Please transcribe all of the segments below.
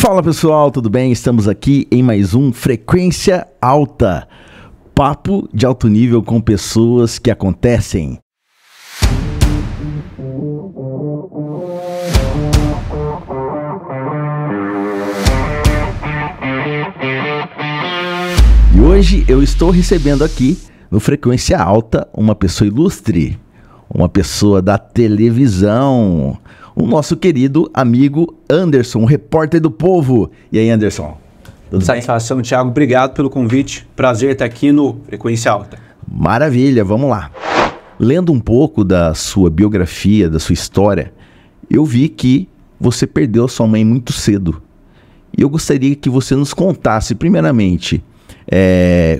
Fala pessoal, tudo bem? Estamos aqui em mais um Frequência Alta. Papo de alto nível com pessoas que acontecem. E hoje eu estou recebendo aqui no Frequência Alta uma pessoa ilustre, uma pessoa da televisão, o nosso querido amigo Anderson, repórter do Povo. E aí, Anderson? Tudo Satisfação, Thiago. Obrigado pelo convite. Prazer estar aqui no Frequência Alta. Maravilha, vamos lá. Lendo um pouco da sua biografia, da sua história, eu vi que você perdeu sua mãe muito cedo. E eu gostaria que você nos contasse, primeiramente,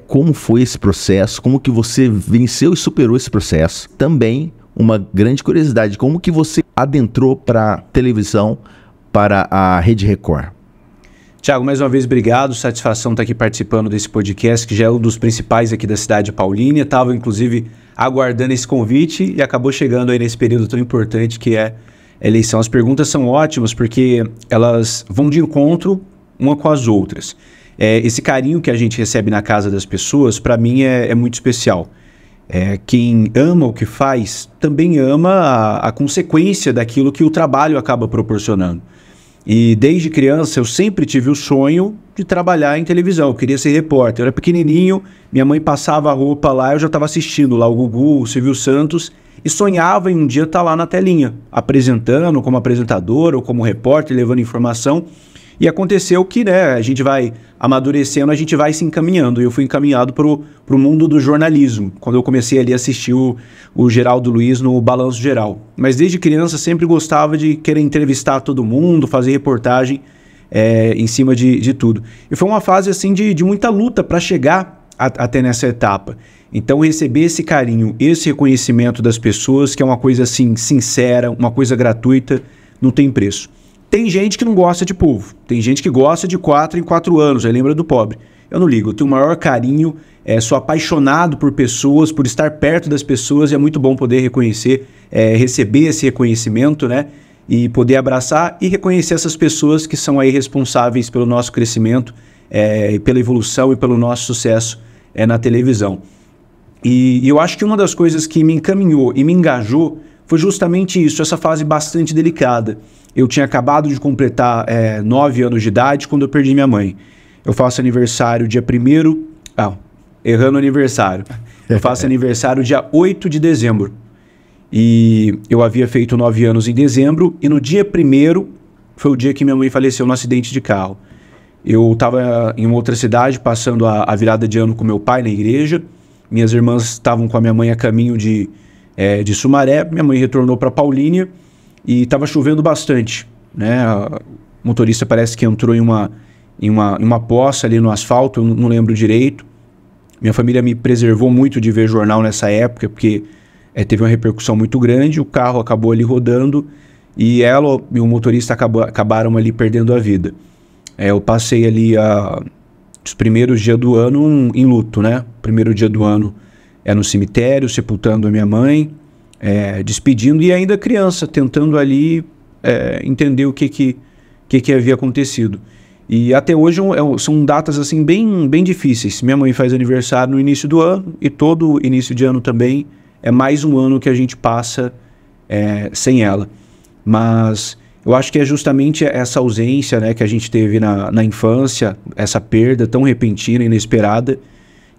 como foi esse processo, como que você venceu e superou esse processo. Também uma grande curiosidade, como que você adentrou para a televisão, para a Rede Record? Thiago, mais uma vez, obrigado. Satisfação estar aqui participando desse podcast, que já é um dos principais aqui da cidade de Paulínia. Estava, inclusive, aguardando esse convite e acabou chegando aí nesse período tão importante que é a eleição. As perguntas são ótimas porque elas vão de encontro uma com as outras. Esse carinho que a gente recebe na casa das pessoas, para mim, é muito especial. Quem ama o que faz também ama a consequência daquilo que o trabalho acaba proporcionando. E desde criança eu sempre tive o sonho de trabalhar em televisão. Eu queria ser repórter. Eu era pequenininho, minha mãe passava a roupa lá, eu já estava assistindo lá o Gugu, o Silvio Santos, e sonhava em um dia estar lá na telinha, apresentando como apresentador ou como repórter, levando informação. E aconteceu que, a gente vai amadurecendo, a gente vai se encaminhando. E eu fui encaminhado para o mundo do jornalismo, quando eu comecei ali a assistir o Geraldo Luiz no Balanço Geral. Mas desde criança sempre gostava de querer entrevistar todo mundo, fazer reportagem em cima de tudo. E foi uma fase assim de muita luta para chegar até nessa etapa. Então receber esse carinho, esse reconhecimento das pessoas, que é uma coisa assim sincera, uma coisa gratuita, não tem preço. Tem gente que não gosta de povo, tem gente que gosta de 4 em 4 anos, aí lembra do pobre. Eu não ligo, eu tenho o maior carinho, sou apaixonado por pessoas, por estar perto das pessoas, e é muito bom poder reconhecer, receber esse reconhecimento, e poder abraçar e reconhecer essas pessoas que são aí responsáveis pelo nosso crescimento, e pela evolução e pelo nosso sucesso na televisão. E eu acho que uma das coisas que me encaminhou e me engajou foi justamente isso, essa fase bastante delicada. Eu tinha acabado de completar 9 anos de idade quando eu perdi minha mãe. Eu faço aniversário dia 1º... errando o aniversário. Eu faço aniversário dia 8 de dezembro. E eu havia feito 9 anos em dezembro, e no dia 1º foi o dia que minha mãe faleceu no acidente de carro. Eu estava em uma outra cidade, passando a virada de ano com meu pai na igreja. Minhas irmãs estavam com a minha mãe a caminho de Sumaré. Minha mãe retornou para Paulínia. E estava chovendo bastante, O motorista parece que entrou em uma poça ali no asfalto, eu não lembro direito. Minha família me preservou muito de ver jornal nessa época, porque teve uma repercussão muito grande, o carro acabou ali rodando e ela e o motorista acabaram ali perdendo a vida. Eu passei ali os primeiros dias do ano em luto, O primeiro dia do ano no cemitério, sepultando a minha mãe, despedindo, e ainda criança, tentando ali entender o que havia acontecido. E até hoje são datas assim bem difíceis. Minha mãe faz aniversário no início do ano, e todo início de ano também é mais um ano que a gente passa sem ela. Mas eu acho que é justamente essa ausência, que a gente teve na infância, essa perda tão repentina, inesperada,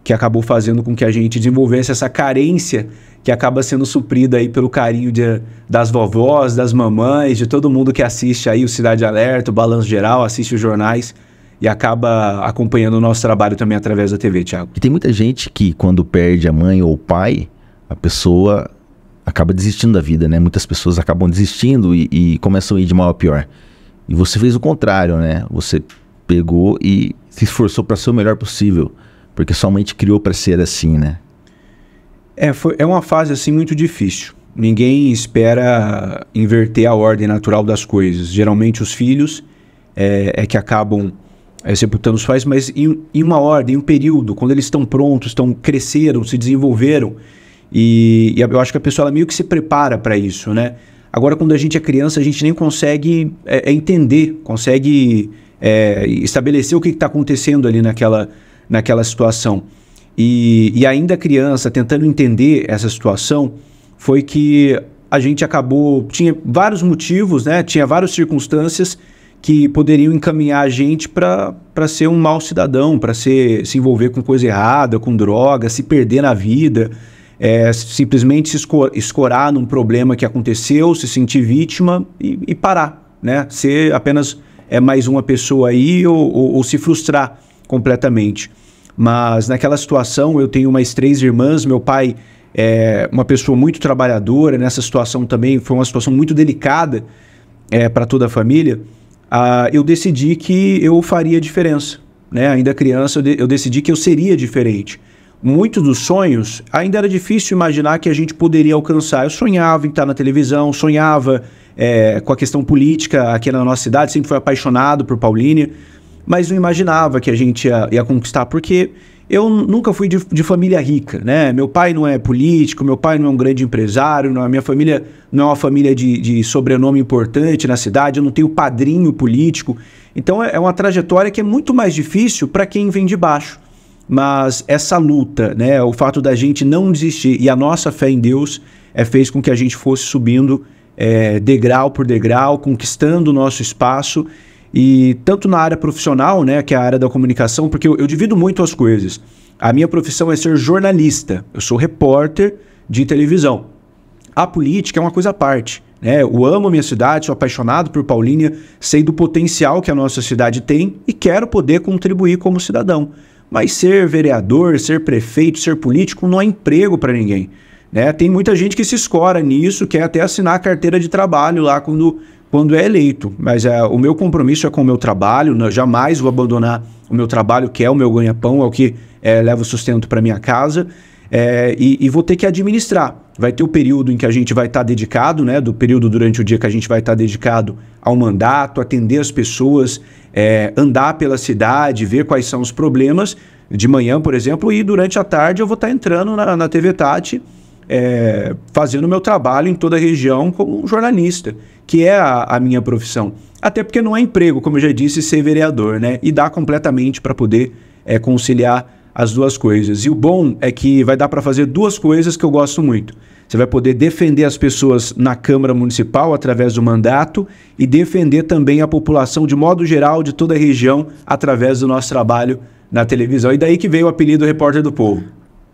que acabou fazendo com que a gente desenvolvesse essa carência que acaba sendo suprida aí pelo carinho das vovós, das mamães, de todo mundo que assiste aí o Cidade Alerta, o Balanço Geral, assiste os jornais e acaba acompanhando o nosso trabalho também através da TV, Thiago. E tem muita gente que, quando perde a mãe ou o pai, a pessoa acaba desistindo da vida, Muitas pessoas acabam desistindo e começam a ir de mal a pior. E você fez o contrário, Você pegou e se esforçou para ser o melhor possível, porque sua mãe te criou para ser assim, É uma fase assim muito difícil. Ninguém espera inverter a ordem natural das coisas. Geralmente os filhos que acabam sepultando os pais, mas em uma ordem, em um período, quando eles estão prontos, cresceram, se desenvolveram. E eu acho que a pessoa ela meio que se prepara para isso, Agora, quando a gente é criança, a gente nem consegue entender, consegue estabelecer o que está acontecendo ali naquela situação. E ainda criança, tentando entender essa situação, foi que a gente acabou... Tinha vários motivos, né? Tinha várias circunstâncias que poderiam encaminhar a gente para ser um mau cidadão, para se envolver com coisa errada, com droga, se perder na vida, simplesmente se escorar num problema que aconteceu, se sentir vítima e parar, né? Ser apenas mais uma pessoa aí ou se frustrar completamente. Mas naquela situação eu tenho mais 3 irmãs, meu pai é uma pessoa muito trabalhadora, nessa situação também foi uma situação muito delicada para toda a família. Eu decidi que eu faria diferença, né? Ainda criança eu decidi que eu seria diferente. Muitos dos sonhos ainda era difícil imaginar que a gente poderia alcançar. Eu sonhava em estar na televisão, sonhava com a questão política aqui na nossa cidade, sempre fui apaixonado por Paulínia, mas não imaginava que a gente ia conquistar, porque eu nunca fui de família rica, né? Meu pai não é político, meu pai não é um grande empresário, a minha família não é uma família de sobrenome importante na cidade, eu não tenho padrinho político. Então é uma trajetória que é muito mais difícil para quem vem de baixo. Mas essa luta, né, o fato da gente não desistir e a nossa fé em Deus fez com que a gente fosse subindo degrau por degrau, conquistando o nosso espaço. E tanto na área profissional, né, que é a área da comunicação, porque eu divido muito as coisas. A minha profissão é ser jornalista, eu sou repórter de televisão. A política é uma coisa à parte, né? Eu amo a minha cidade, sou apaixonado por Paulínia, sei do potencial que a nossa cidade tem e quero poder contribuir como cidadão. Mas ser vereador, ser prefeito, ser político não é emprego para ninguém, né? Tem muita gente que se escora nisso, quer até assinar a carteira de trabalho lá quando é eleito, mas o meu compromisso é com o meu trabalho, eu jamais vou abandonar o meu trabalho, que é o meu ganha-pão, é o que leva o sustento para minha casa, e vou ter que administrar. Vai ter o período em que a gente vai estar dedicado, né, do período durante o dia que a gente vai estar dedicado ao mandato, atender as pessoas, andar pela cidade, ver quais são os problemas, de manhã, por exemplo, e durante a tarde eu vou estar entrando na TV Tati, fazendo o meu trabalho em toda a região como um jornalista, que é a minha profissão. Até porque não é emprego, como eu já disse, ser vereador, né? E dá completamente para poder conciliar as duas coisas. E o bom é que vai dar para fazer 2 coisas que eu gosto muito. Você vai poder defender as pessoas na Câmara Municipal através do mandato e defender também a população de modo geral de toda a região através do nosso trabalho na televisão. E daí que veio o apelido Repórter do Povo.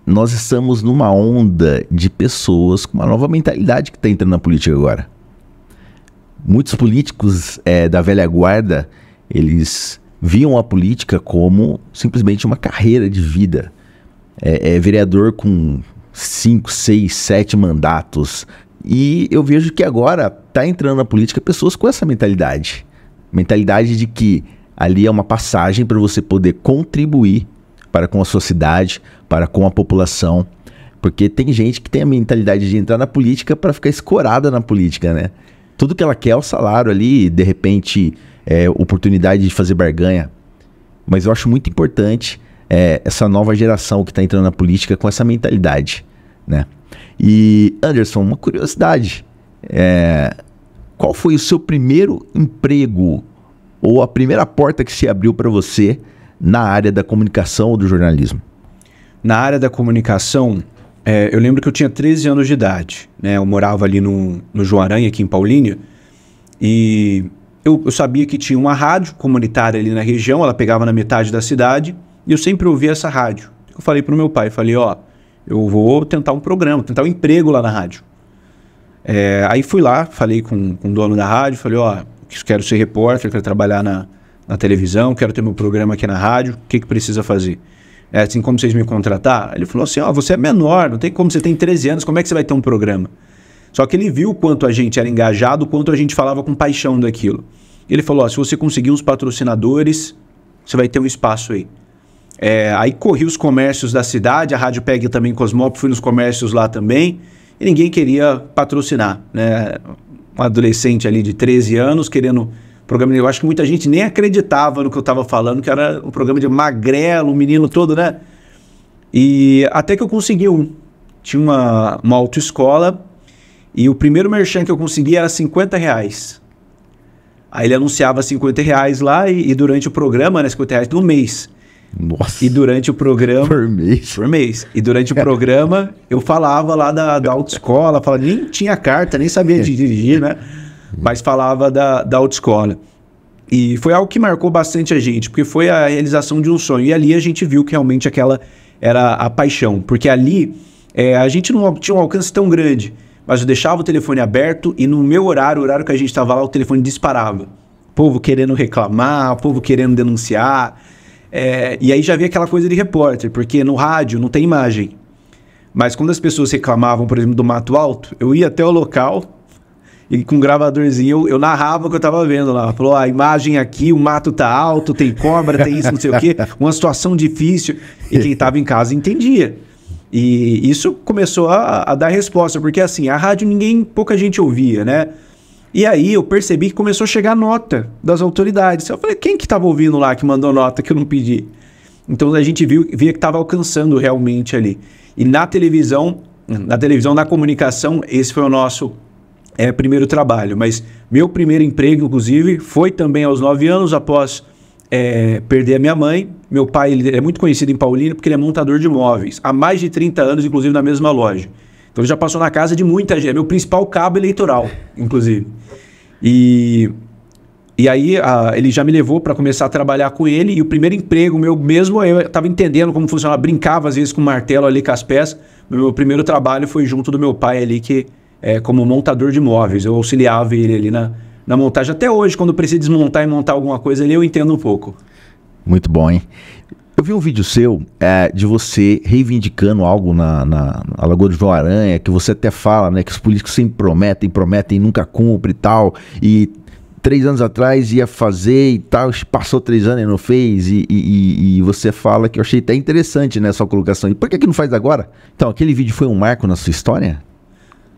Nós estamos numa onda de pessoas com uma nova mentalidade que está entrando na política agora. Muitos políticos da velha guarda, eles viam a política como simplesmente uma carreira de vida. Vereador com 5, 6, 7 mandatos. E eu vejo que agora está entrando na política pessoas com essa mentalidade. Mentalidade de que ali é uma passagem para você poder contribuir para com a sua cidade, para com a população. Porque tem gente que tem a mentalidade de entrar na política para ficar escorada na política, né? Tudo que ela quer é o salário ali, de repente, oportunidade de fazer barganha. Mas eu acho muito importante essa nova geração que está entrando na política com essa mentalidade, né? E, Anderson, uma curiosidade. Qual foi o seu primeiro emprego ou a primeira porta que se abriu para você na área da comunicação ou do jornalismo? Na área da comunicação, eu lembro que eu tinha 13 anos de idade, né? Eu morava ali no João Aranha, aqui em Paulínia, e eu sabia que tinha uma rádio comunitária ali na região, ela pegava na metade da cidade, e eu sempre ouvia essa rádio. Eu falei pro meu pai, eu vou tentar um programa, tentar um emprego lá na rádio. Aí fui lá, falei com o dono da rádio, falei, quero ser repórter, quero trabalhar na televisão, quero ter meu programa aqui na rádio, o que precisa fazer? Assim, como vocês me contratar? Ele falou assim, você é menor, não tem como, você tem 13 anos, como é que você vai ter um programa? Só que ele viu o quanto a gente era engajado, o quanto a gente falava com paixão daquilo. Ele falou, se você conseguir uns patrocinadores, você vai ter um espaço aí. Aí corri os comércios da cidade, a Rádio PEG também Cosmópolis, fui nos comércios lá também, e ninguém queria patrocinar, né? Um adolescente ali de 13 anos querendo programa. Eu acho que muita gente nem acreditava no que eu estava falando, que era um programa de magrelo, um menino todo, né? E até que eu consegui tinha uma autoescola e o primeiro merchan que eu consegui era R$50. Aí ele anunciava R$50 lá e durante o programa, né, R$50 no mês. Nossa. E durante o programa... Por mês. Por mês. E durante o programa, eu falava lá da autoescola, nem tinha carta, nem sabia dirigir, né? Mas falava da autoescola. E foi algo que marcou bastante a gente, porque foi a realização de um sonho. E ali a gente viu que realmente aquela era a paixão. Porque ali a gente não tinha um alcance tão grande, mas eu deixava o telefone aberto e no meu horário, o horário que a gente estava lá, o telefone disparava. O povo querendo reclamar, o povo querendo denunciar. E aí já havia aquela coisa de repórter, porque no rádio não tem imagem. Mas quando as pessoas reclamavam, por exemplo, do Mato Alto, eu ia até o local e com um gravadorzinho eu narrava o que eu estava vendo lá. Falou, a imagem aqui, o mato tá alto, tem cobra, tem isso, não sei o quê. Uma situação difícil. E quem estava em casa entendia. E isso começou a dar resposta, porque assim, a rádio pouca gente ouvia, né? E aí eu percebi que começou a chegar nota das autoridades. Eu falei, quem que estava ouvindo lá que mandou nota que eu não pedi? Então a gente via que estava alcançando realmente ali. E na televisão, na comunicação, esse foi o nosso primeiro trabalho. Mas meu primeiro emprego, inclusive, foi também aos 9 anos, após perder a minha mãe. Meu pai ele é muito conhecido em Paulínia porque ele é montador de móveis. Há mais de 30 anos, inclusive, na mesma loja. Então ele já passou na casa de muita gente. É meu principal cabo eleitoral, inclusive. E aí ele já me levou para começar a trabalhar com ele. E o primeiro emprego meu mesmo, eu estava entendendo como funcionava. Brincava às vezes com o martelo ali, com as peças. Meu primeiro trabalho foi junto do meu pai ali, que como montador de móveis. Eu auxiliava ele ali na montagem. Até hoje, quando precisa desmontar e montar alguma coisa ali, eu entendo um pouco. Muito bom, hein? Eu vi um vídeo seu de você reivindicando algo na Lagoa do João Aranha, que você até fala, né, que os políticos sempre prometem, nunca cumprem e tal, e 3 anos atrás ia fazer e tal, passou 3 anos e não fez, e você fala que eu achei até interessante, né, sua colocação. E por que não faz agora? Então, aquele vídeo foi um marco na sua história?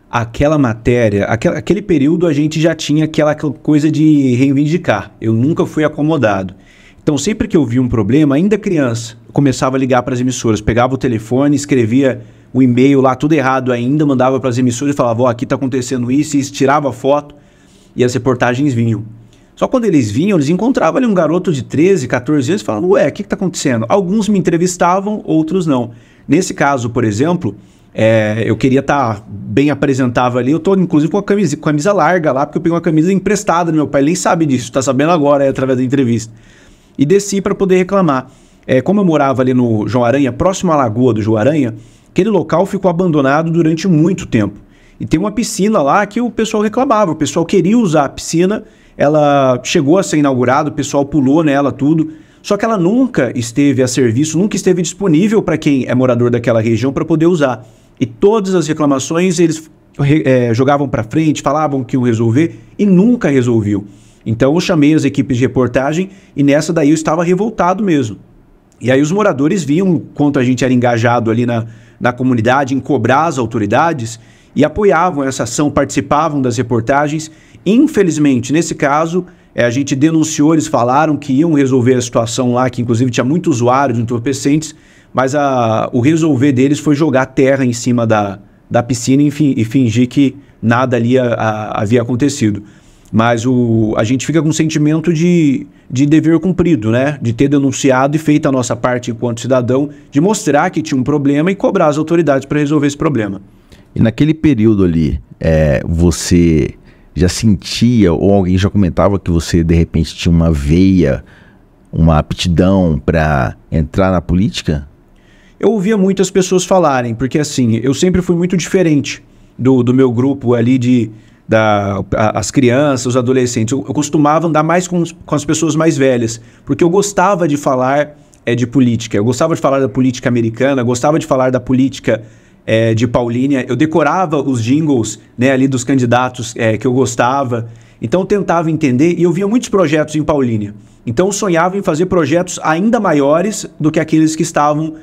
Aquela matéria, aquele período a gente já tinha aquela coisa de reivindicar. Eu nunca fui acomodado. Então, sempre que eu via um problema, ainda criança, eu começava a ligar para as emissoras, pegava o telefone, escrevia o e-mail lá, tudo errado ainda, mandava para as emissoras e falava, aqui está acontecendo isso, e tirava foto e as reportagens vinham. Só quando eles vinham, eles encontravam ali um garoto de 13, 14 anos e falavam, o que está acontecendo? Alguns me entrevistavam, outros não. Nesse caso, por exemplo, eu queria estar bem apresentável ali, eu estou inclusive com a camisa larga lá, porque eu peguei uma camisa emprestada do meu pai, ele nem sabe disso, está sabendo agora, através da entrevista. E desci para poder reclamar. Como eu morava ali no João Aranha, próximo à Lagoa do João Aranha, aquele local ficou abandonado durante muito tempo. E tem uma piscina lá que o pessoal reclamava, o pessoal queria usar a piscina, ela chegou a ser inaugurada, o pessoal pulou nela, tudo. Só que ela nunca esteve a serviço, nunca esteve disponível para quem é morador daquela região para poder usar. E todas as reclamações eles jogavam para frente, falavam que iam resolver e nunca resolviam. Então eu chamei as equipes de reportagem e nessa daí eu estava revoltado mesmo. E aí os moradores viam quanto a gente era engajado ali na comunidade, em cobrar as autoridades e apoiavam essa ação, participavam das reportagens. Infelizmente, nesse caso, a gente denunciou, eles falaram que iam resolver a situação lá, que inclusive tinha muitos usuários entorpecentes, mas o resolver deles foi jogar terra em cima da piscina e fingir que nada ali havia acontecido. Mas a gente fica com um sentimento de dever cumprido, né? De ter denunciado e feito a nossa parte enquanto cidadão, de mostrar que tinha um problema e cobrar as autoridades para resolver esse problema. E naquele período ali, você já sentia, ou alguém já comentava que você de repente tinha uma veia, uma aptidão para entrar na política? Eu ouvia muitas pessoas falarem, porque assim, eu sempre fui muito diferente do meu grupo ali as crianças, os adolescentes. Eu costumava andar mais com as pessoas mais velhas, porque eu gostava de falar de política. Eu gostava de falar da política americana, gostava de falar da política de Paulínia. Eu decorava os jingles, né, ali dos candidatos que eu gostava. Então eu tentava entender e eu via muitos projetos em Paulínia. Então eu sonhava em fazer projetos ainda maiores do que aqueles que estavam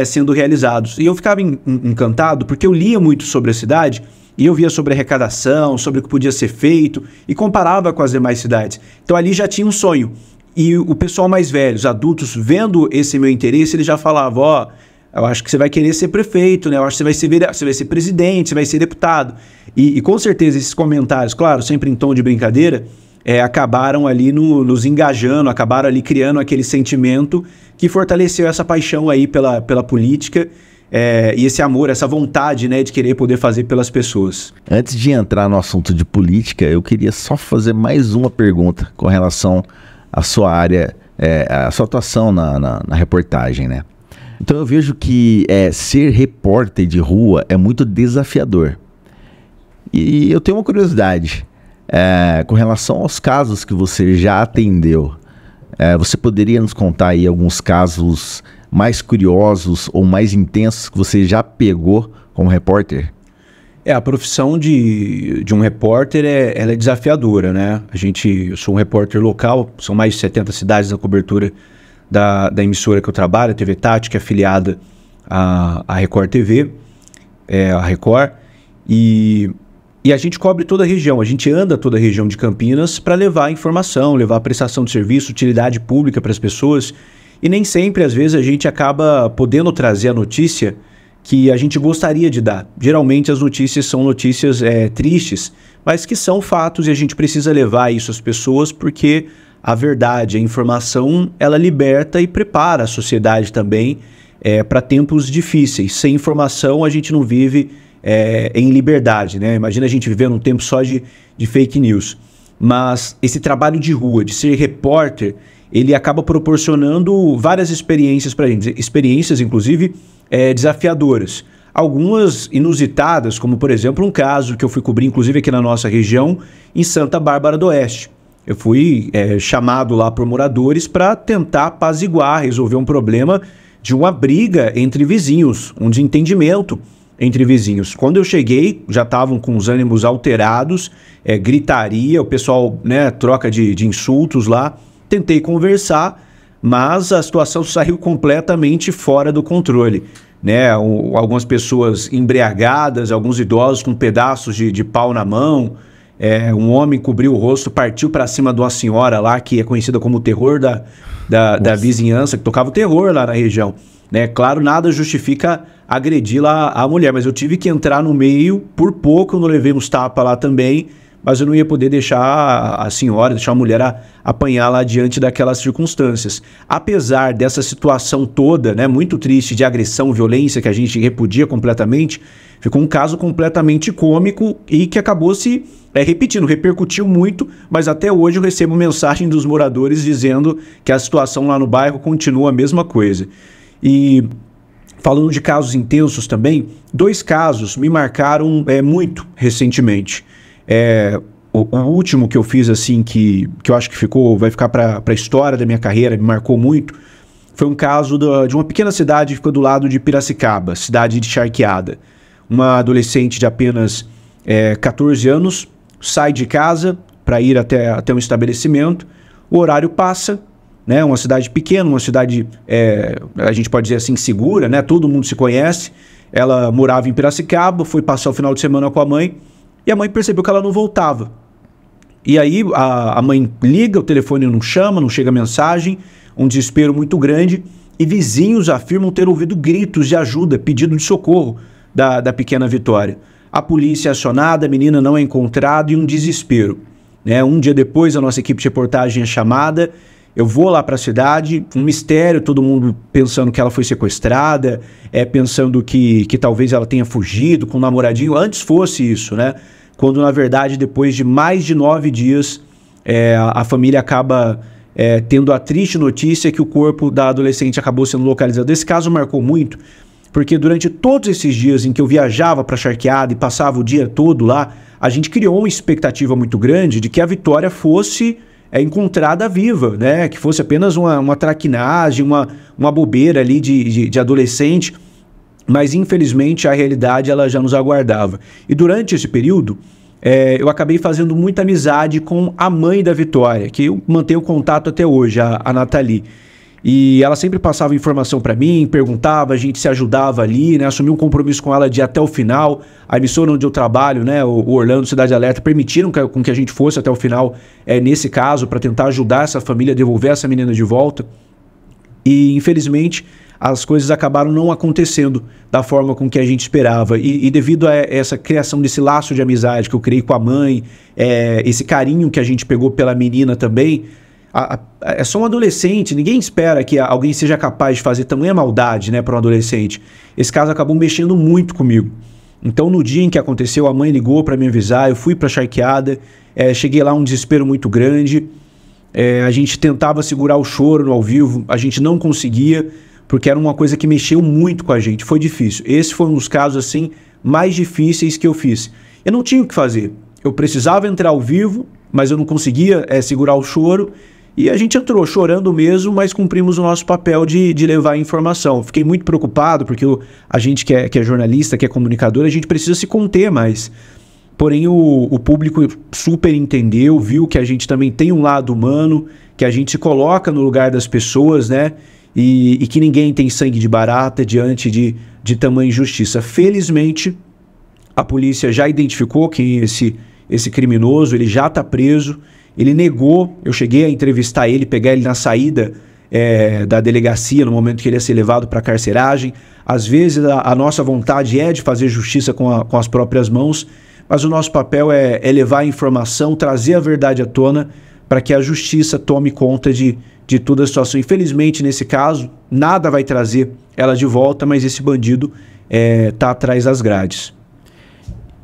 sendo realizados. E eu ficava encantado porque eu lia muito sobre a cidade. E eu via sobre arrecadação, sobre o que podia ser feito e comparava com as demais cidades. Então ali já tinha um sonho. E o pessoal mais velho, os adultos, vendo esse meu interesse, ele já falava, eu acho que você vai querer ser prefeito, né? Eu acho que você vai ser presidente, você vai ser deputado. E com certeza esses comentários, claro, sempre em tom de brincadeira, acabaram ali nos engajando, acabaram ali criando aquele sentimento que fortaleceu essa paixão aí pela política e esse amor, essa vontade, né, de querer poder fazer pelas pessoas. Antes de entrar no assunto de política, eu queria só fazer mais uma pergunta com relação à sua área, à sua atuação na reportagem, né? Então eu vejo que ser repórter de rua é muito desafiador. E eu tenho uma curiosidade com relação aos casos que você já atendeu. Você poderia nos contar aí alguns casos mais curiosos ou mais intensos que você já pegou como repórter? A profissão de um repórter ela é desafiadora, né? Eu sou um repórter local, são mais de 70 cidades na cobertura da emissora que eu trabalho, a TV Tati, que é afiliada à Record TV, a Record, e a gente cobre toda a região, a gente anda toda a região de Campinas para levar informação, levar prestação de serviço, utilidade pública para as pessoas, e nem sempre, às vezes, a gente acaba podendo trazer a notícia que a gente gostaria de dar. Geralmente as notícias são notícias tristes, mas que são fatos e a gente precisa levar isso às pessoas porque a verdade, a informação, ela liberta e prepara a sociedade também para tempos difíceis. Sem informação a gente não vive em liberdade, né? Imagina a gente viver num tempo só de fake news. Mas esse trabalho de rua, de ser repórter, ele acaba proporcionando várias experiências para a gente. Experiências, inclusive, desafiadoras. Algumas inusitadas, como, por exemplo, um caso que eu fui cobrir, inclusive, aqui na nossa região, em Santa Bárbara do Oeste. Eu fui chamado lá por moradores para tentar apaziguar, resolver um problema de uma briga entre vizinhos, um desentendimento entre vizinhos. Quando eu cheguei, já estavam com os ânimos alterados, gritaria, o pessoal, né, troca de insultos lá. Tentei conversar, mas a situação saiu completamente fora do controle, né? Algumas pessoas embriagadas, alguns idosos com pedaços de pau na mão, um homem cobriu o rosto, partiu para cima de uma senhora lá, que é conhecida como o terror da vizinhança, que tocava o terror lá na região, né? Claro, nada justifica agredir lá a mulher, mas eu tive que entrar no meio, por pouco eu não levei uns tapas lá também, mas eu não ia poder deixar a senhora, deixar a mulher apanhar lá diante daquelas circunstâncias. Apesar dessa situação toda, né, muito triste, de agressão, violência, que a gente repudia completamente, ficou um caso completamente cômico e que acabou se repetindo, repercutiu muito, mas até hoje eu recebo mensagem dos moradores dizendo que a situação lá no bairro continua a mesma coisa. E falando de casos intensos também, 2 casos me marcaram muito recentemente. O último que eu fiz, assim, que eu acho que vai ficar para a história da minha carreira, me marcou muito, foi um caso de uma pequena cidade que fica do lado de Piracicaba, cidade de Charqueada. Uma adolescente de apenas 14 anos sai de casa para ir até um estabelecimento, o horário passa, né? Uma cidade pequena, uma cidade, a gente pode dizer assim, segura, né? Todo mundo se conhece. Ela morava em Piracicaba, foi passar o final de semana com a mãe, e a mãe percebeu que ela não voltava. E aí a mãe liga, o telefone não chama, não chega mensagem, um desespero muito grande, e vizinhos afirmam ter ouvido gritos de ajuda, pedido de socorro da pequena Vitória. A polícia é acionada, a menina não é encontrada e um desespero, né? Um dia depois a nossa equipe de reportagem é chamada, eu vou lá para a cidade, um mistério, todo mundo pensando que ela foi sequestrada, pensando que talvez ela tenha fugido com o namoradinho, antes fosse isso, né? Quando na verdade depois de mais de 9 dias a família acaba tendo a triste notícia que o corpo da adolescente acabou sendo localizado. Esse caso marcou muito, porque durante todos esses dias em que eu viajava para Charqueada e passava o dia todo lá, a gente criou uma expectativa muito grande de que a Vitória fosse encontrada viva, né? Que fosse apenas uma traquinagem, uma bobeira ali de adolescente, mas infelizmente a realidade ela já nos aguardava. E durante esse período, eu acabei fazendo muita amizade com a mãe da Vitória, que eu mantenho contato até hoje, a Nathalie. E ela sempre passava informação para mim, perguntava, a gente se ajudava ali, né? Assumi um compromisso com ela de ir até o final. A emissora onde eu trabalho, né, o Orlando Cidade Alerta, permitiram com que a gente fosse até o final nesse caso, para tentar ajudar essa família a devolver essa menina de volta. E, infelizmente, as coisas acabaram não acontecendo da forma com que a gente esperava. E devido a essa criação desse laço de amizade que eu criei com a mãe, esse carinho que a gente pegou pela menina também, é só um adolescente, ninguém espera que alguém seja capaz de fazer tamanha maldade, né, para um adolescente. Esse caso acabou mexendo muito comigo. Então, no dia em que aconteceu, a mãe ligou para me avisar, eu fui para a charqueada, cheguei lá um desespero muito grande, a gente tentava segurar o choro no ao vivo, a gente não conseguia, porque era uma coisa que mexeu muito com a gente, foi difícil. Esse foi um dos casos assim mais difíceis que eu fiz. Eu não tinha o que fazer, eu precisava entrar ao vivo, mas eu não conseguia segurar o choro, e a gente entrou chorando mesmo, mas cumprimos o nosso papel de levar a informação. Fiquei muito preocupado, porque a gente que é jornalista, que é comunicador, a gente precisa se conter mais. Porém, o público super entendeu, viu que a gente também tem um lado humano, que a gente se coloca no lugar das pessoas, né? E que ninguém tem sangue de barata diante de tamanha injustiça. Felizmente, a polícia já identificou quem é esse criminoso, ele já está preso, ele negou, eu cheguei a entrevistar ele, pegar ele na saída da delegacia, no momento que ele ia ser levado para a carceragem. Às vezes a nossa vontade é de fazer justiça com as próprias mãos, mas o nosso papel é levar a informação, trazer a verdade à tona, para que a justiça tome conta de toda a situação. Infelizmente, nesse caso, nada vai trazer ela de volta, mas esse bandido está atrás das grades.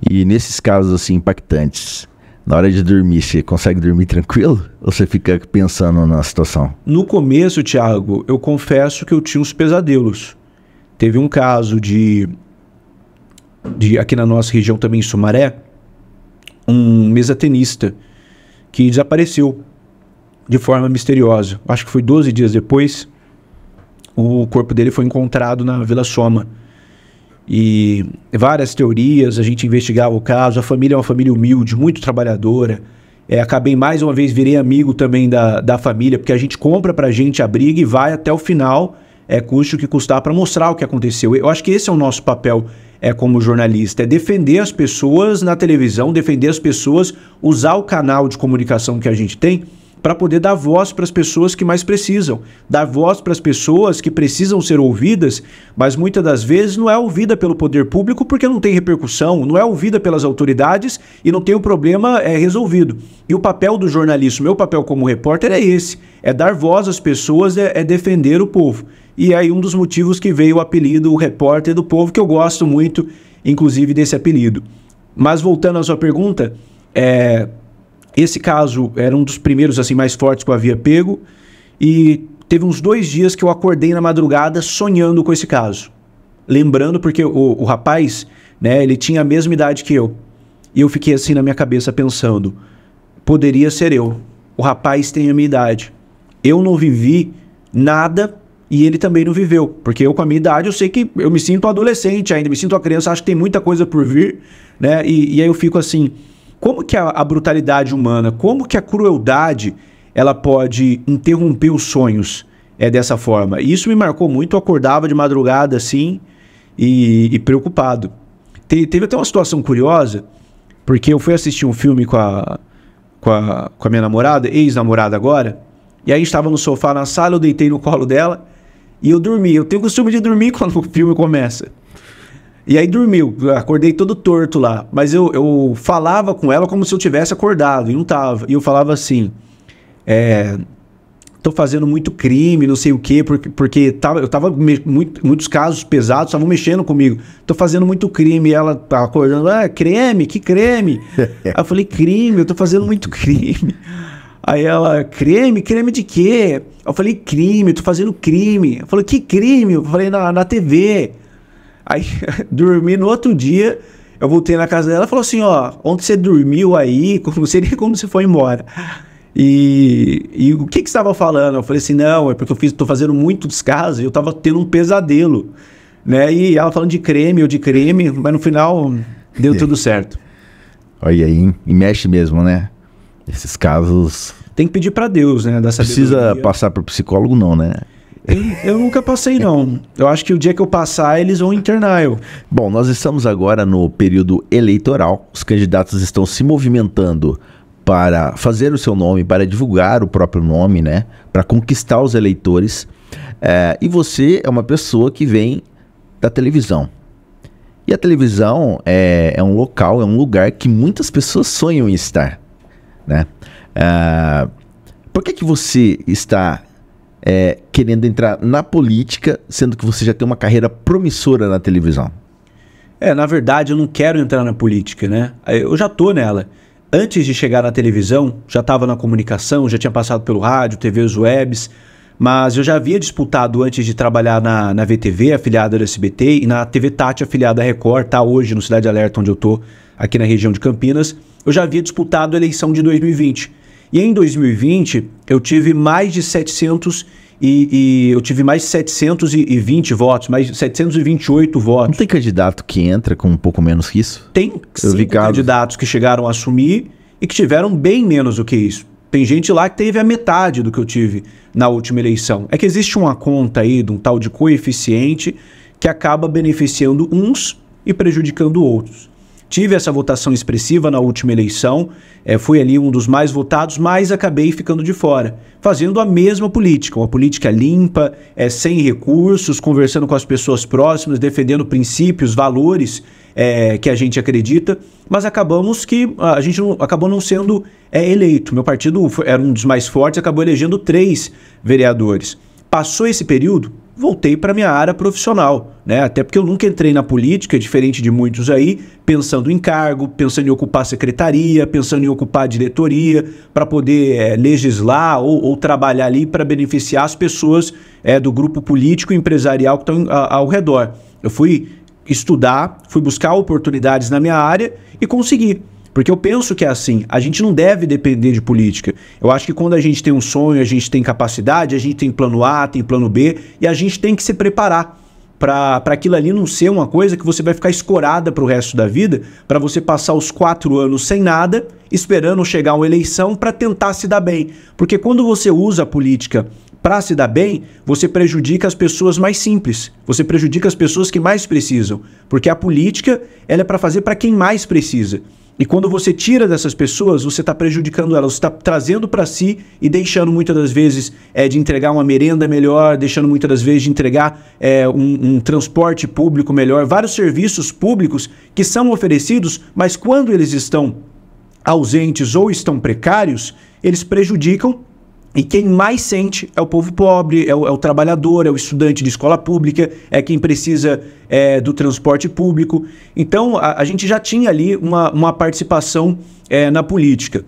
E nesses casos assim impactantes, na hora de dormir, você consegue dormir tranquilo? Ou você fica pensando na situação? No começo, Thiago, eu confesso que eu tinha uns pesadelos. Teve um caso aqui na nossa região também, em Sumaré, um mesatenista que desapareceu de forma misteriosa. Acho que foi 12 dias depois, o corpo dele foi encontrado na Vila Soma. E várias teorias, a gente investigava o caso. A família é uma família humilde, muito trabalhadora. Acabei mais uma vez, virei amigo também da família, porque a gente compra pra gente a briga e vai até o final, custe o que custar, para mostrar o que aconteceu. Eu acho que esse é o nosso papel como jornalista, é defender as pessoas na televisão, defender as pessoas, usar o canal de comunicação que a gente tem para poder dar voz para as pessoas que mais precisam, dar voz para as pessoas que precisam ser ouvidas, mas muitas das vezes não é ouvida pelo poder público porque não tem repercussão, não é ouvida pelas autoridades e não tem o problema resolvido. E o papel do jornalista, o meu papel como repórter é esse, é dar voz às pessoas, é defender o povo. E aí um dos motivos que veio o apelido, o repórter do povo, que eu gosto muito, inclusive, desse apelido. Mas voltando à sua pergunta, esse caso era um dos primeiros assim mais fortes que eu havia pego, e teve uns 2 dias que eu acordei na madrugada sonhando com esse caso. Lembrando, porque o rapaz, né, ele tinha a mesma idade que eu. E eu fiquei assim na minha cabeça pensando, poderia ser eu. O rapaz tem a minha idade. Eu não vivi nada e ele também não viveu. Porque eu com a minha idade, eu sei que eu me sinto adolescente ainda, me sinto uma criança, acho que tem muita coisa por vir, né? E aí eu fico assim, como que a brutalidade humana, como que a crueldade, ela pode interromper os sonhos dessa forma? E isso me marcou muito, eu acordava de madrugada assim e preocupado. Teve até uma situação curiosa, porque eu fui assistir um filme com a minha namorada, ex-namorada agora, e aí estava no sofá na sala, eu deitei no colo dela e eu dormi. Eu tenho o costume de dormir quando o filme começa. E aí dormiu, acordei todo torto lá, mas eu falava com ela como se eu tivesse acordado, e não tava. E eu falava assim, tô fazendo muito crime, não sei o quê, porque eu tava muitos casos pesados estavam mexendo comigo. Tô fazendo muito crime, e ela tá acordando, creme, que creme? Aí eu falei, crime, eu tô fazendo muito crime. Aí ela, creme de quê? Eu falei, crime, eu tô fazendo crime. Eu falei, que crime? Eu falei, na TV. Aí, dormi no outro dia, eu voltei na casa dela, ela falou assim, onde você dormiu aí, não sei nem como você foi embora. E o que você estava falando? Eu falei assim, não, é porque eu tô fazendo muitos casos e eu tava tendo um pesadelo, né? E ela falando de creme, mas no final deu tudo certo. Olha aí, e mexe mesmo, né? Esses casos... Tem que pedir para Deus, né? Da sabedoria. Precisa passar por psicólogo não, né? Eu nunca passei, não. Eu acho que o dia que eu passar, eles vão internar eu. Bom, nós estamos agora no período eleitoral. Os candidatos estão se movimentando para fazer o seu nome, para divulgar o próprio nome, né? Para conquistar os eleitores. E você é uma pessoa que vem da televisão. E a televisão é um local, é um lugar que muitas pessoas sonham em estar, né? Por que você está querendo entrar na política, sendo que você já tem uma carreira promissora na televisão? Na verdade, eu não quero entrar na política, né? Eu já tô nela. Antes de chegar na televisão, já estava na comunicação, já tinha passado pelo rádio, TVs webs, mas eu já havia disputado antes de trabalhar na VTV, afiliada do SBT, e na TV Tati, afiliada da Record, tá hoje no Cidade Alerta, onde eu tô, aqui na região de Campinas. Eu já havia disputado a eleição de 2020. E em 2020, eu tive mais de 720 votos, mais de 728 votos. Não tem candidato que entra com um pouco menos que isso? Tem 5 candidatos que chegaram a assumir e que tiveram bem menos do que isso. Tem gente lá que teve a metade do que eu tive na última eleição. É que existe uma conta aí de um tal de coeficiente que acaba beneficiando uns e prejudicando outros. Tive essa votação expressiva na última eleição, fui ali um dos mais votados, mas acabei ficando de fora, fazendo a mesma política, uma política limpa, sem recursos, conversando com as pessoas próximas, defendendo princípios, valores que a gente acredita, mas acabamos que a gente acabou não sendo eleito. Meu partido era um dos mais fortes, acabou elegendo 3 vereadores. Passou esse período, voltei para minha área profissional, né? Até porque eu nunca entrei na política, diferente de muitos aí, pensando em cargo, pensando em ocupar secretaria, pensando em ocupar diretoria, para poder legislar ou trabalhar ali para beneficiar as pessoas do grupo político e empresarial que estão ao redor. Eu fui estudar, fui buscar oportunidades na minha área e consegui. Porque eu penso que é assim, a gente não deve depender de política. Eu acho que quando a gente tem um sonho, a gente tem capacidade, a gente tem plano A, tem plano B, e a gente tem que se preparar para aquilo ali não ser uma coisa que você vai ficar escorada para o resto da vida, para você passar os 4 anos sem nada, esperando chegar uma eleição para tentar se dar bem. Porque quando você usa a política para se dar bem, você prejudica as pessoas mais simples, você prejudica as pessoas que mais precisam, porque a política ela é para fazer para quem mais precisa. E quando você tira dessas pessoas, você está prejudicando elas, você está trazendo para si e deixando muitas das vezes de entregar uma merenda melhor, deixando muitas das vezes de entregar um transporte público melhor, vários serviços públicos que são oferecidos, mas quando eles estão ausentes ou estão precários, eles prejudicam. E quem mais sente é o povo pobre, é o trabalhador, é o estudante de escola pública, é quem precisa do transporte público. Então, a gente já tinha ali uma participação na política.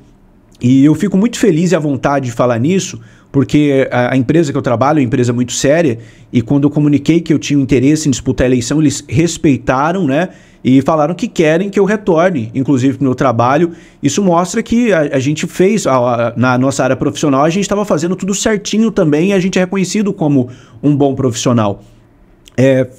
E eu fico muito feliz e à vontade de falar nisso, porque a empresa que eu trabalho é uma empresa muito séria, e quando eu comuniquei que eu tinha interesse em disputar a eleição, eles respeitaram, né? E falaram que querem que eu retorne, inclusive, para o meu trabalho. Isso mostra que a gente fez, na nossa área profissional, a gente estava fazendo tudo certinho também, e a gente é reconhecido como um bom profissional.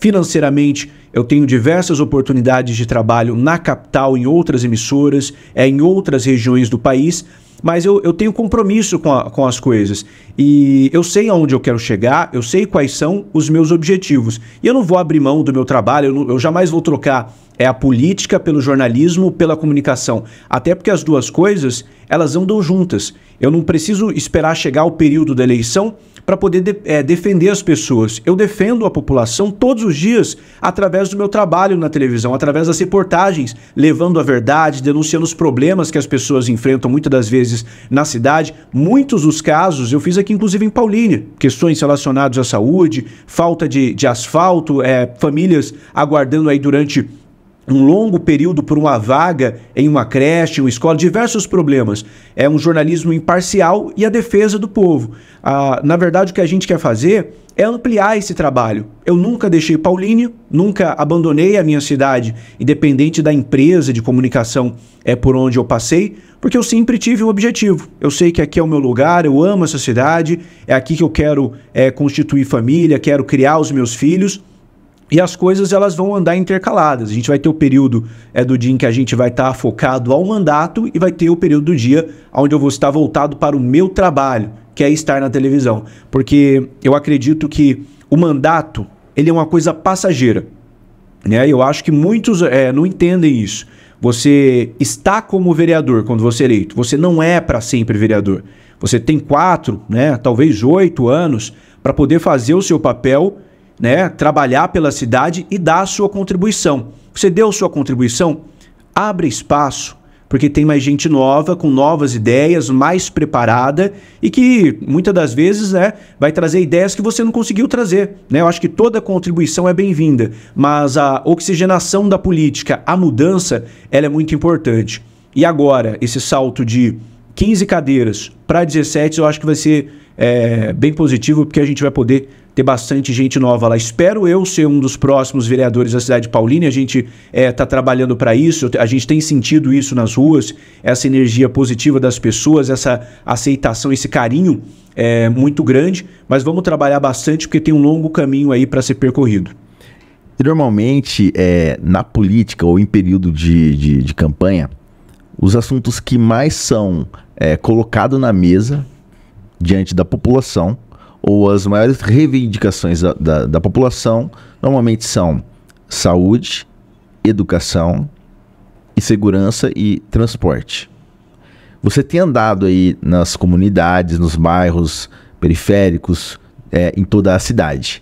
Financeiramente, eu tenho diversas oportunidades de trabalho na capital, em outras emissoras, em outras regiões do país, mas eu tenho compromisso com as coisas. E eu sei aonde eu quero chegar, eu sei quais são os meus objetivos. E eu não vou abrir mão do meu trabalho, eu jamais vou trocar a política pelo jornalismo, pela comunicação. Até porque as duas coisas, elas andam juntas. Eu não preciso esperar chegar o período da eleição para poder defender as pessoas. Eu defendo a população todos os dias através do meu trabalho na televisão, através das reportagens, levando a verdade, denunciando os problemas que as pessoas enfrentam muitas das vezes na cidade. Muitos dos casos eu fiz aqui, inclusive em Paulínia, questões relacionadas à saúde, falta de asfalto, famílias aguardando aí durante um longo período por uma vaga em uma creche, uma escola, diversos problemas. É um jornalismo imparcial e a defesa do povo. Na verdade, o que a gente quer fazer é ampliar esse trabalho. Eu nunca deixei Paulínia, nunca abandonei a minha cidade, independente da empresa de comunicação por onde eu passei, porque eu sempre tive um objetivo. Eu sei que aqui é o meu lugar, eu amo essa cidade, é aqui que eu quero constituir família, quero criar os meus filhos. E as coisas elas vão andar intercaladas. A gente vai ter o período do dia em que a gente vai estar focado ao mandato e vai ter o período do dia onde eu vou estar voltado para o meu trabalho, que é estar na televisão. Porque eu acredito que o mandato ele é uma coisa passageira, né? Eu acho que muitos não entendem isso. Você está como vereador quando você é eleito. Você não é para sempre vereador. Você tem 4, né, talvez 8 anos para poder fazer o seu papel, né, trabalhar pela cidade e dar a sua contribuição. Você deu sua contribuição? Abre espaço, porque tem mais gente nova, com novas ideias, mais preparada e que muitas das vezes, né, vai trazer ideias que você não conseguiu trazer, né? Eu acho que toda contribuição é bem-vinda, mas a oxigenação da política, a mudança, ela é muito importante. E agora, esse salto de 15 cadeiras para 17, eu acho que vai ser bem positivo, porque a gente vai poder ter bastante gente nova lá. Espero eu ser um dos próximos vereadores da cidade de Paulínia. A gente está trabalhando para isso, a gente tem sentido isso nas ruas, essa energia positiva das pessoas, essa aceitação, esse carinho muito grande, mas vamos trabalhar bastante porque tem um longo caminho aí para ser percorrido. E normalmente, na política ou em período de campanha, os assuntos que mais são colocados na mesa diante da população, ou as maiores reivindicações da população, normalmente são saúde, educação e segurança e transporte. Você tem andado aí nas comunidades, nos bairros periféricos, em toda a cidade.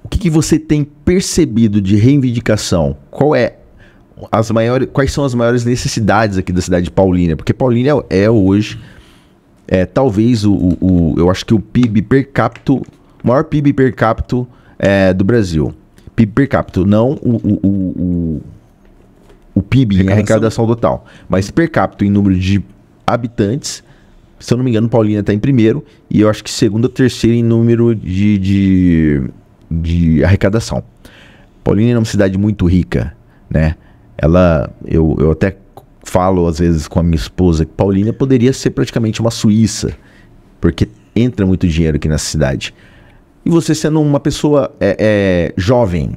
O que você tem percebido de reivindicação? Quais são as maiores necessidades aqui da cidade de Paulínia? Porque Paulínia hoje... talvez eu acho que o PIB per capita, o maior PIB per capita do Brasil. PIB per capita, não o PIB em arrecadação total, mas per capita em número de habitantes. Se eu não me engano, Paulínia está em primeiro e eu acho que segundo ou terceiro em número de arrecadação. Paulínia é uma cidade muito rica, né? Eu até falo às vezes com a minha esposa que Paulínia poderia ser praticamente uma Suíça, porque entra muito dinheiro aqui nessa cidade. E você sendo uma pessoa jovem,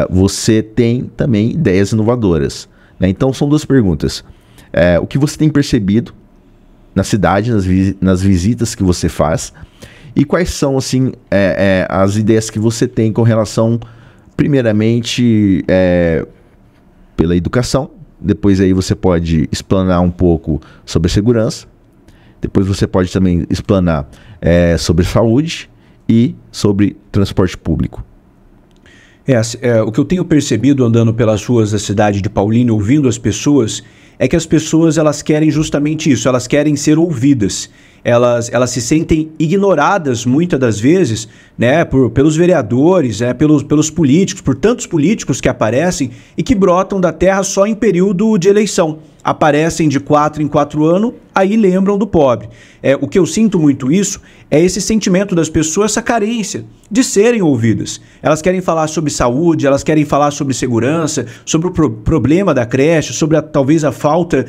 você tem também ideias inovadoras, né? Então são duas perguntas. O que você tem percebido na cidade, nas visitas que você faz, e quais são assim, as ideias que você tem com relação, primeiramente, pela educação. Depois aí você pode explanar um pouco sobre segurança. Depois você pode também explanar sobre saúde e sobre transporte público. O que eu tenho percebido andando pelas ruas da cidade de Paulínia, ouvindo as pessoas, é que as pessoas elas querem justamente isso, elas querem ser ouvidas. Elas se sentem ignoradas muitas das vezes, né, pelos vereadores, pelos políticos, por tantos políticos que aparecem e que brotam da terra só em período de eleição. Aparecem de 4 em 4 anos, aí lembram do pobre. O que eu sinto muito isso é esse sentimento das pessoas, essa carência de serem ouvidas. Elas querem falar sobre saúde, elas querem falar sobre segurança, sobre o problema da creche, sobre talvez a falta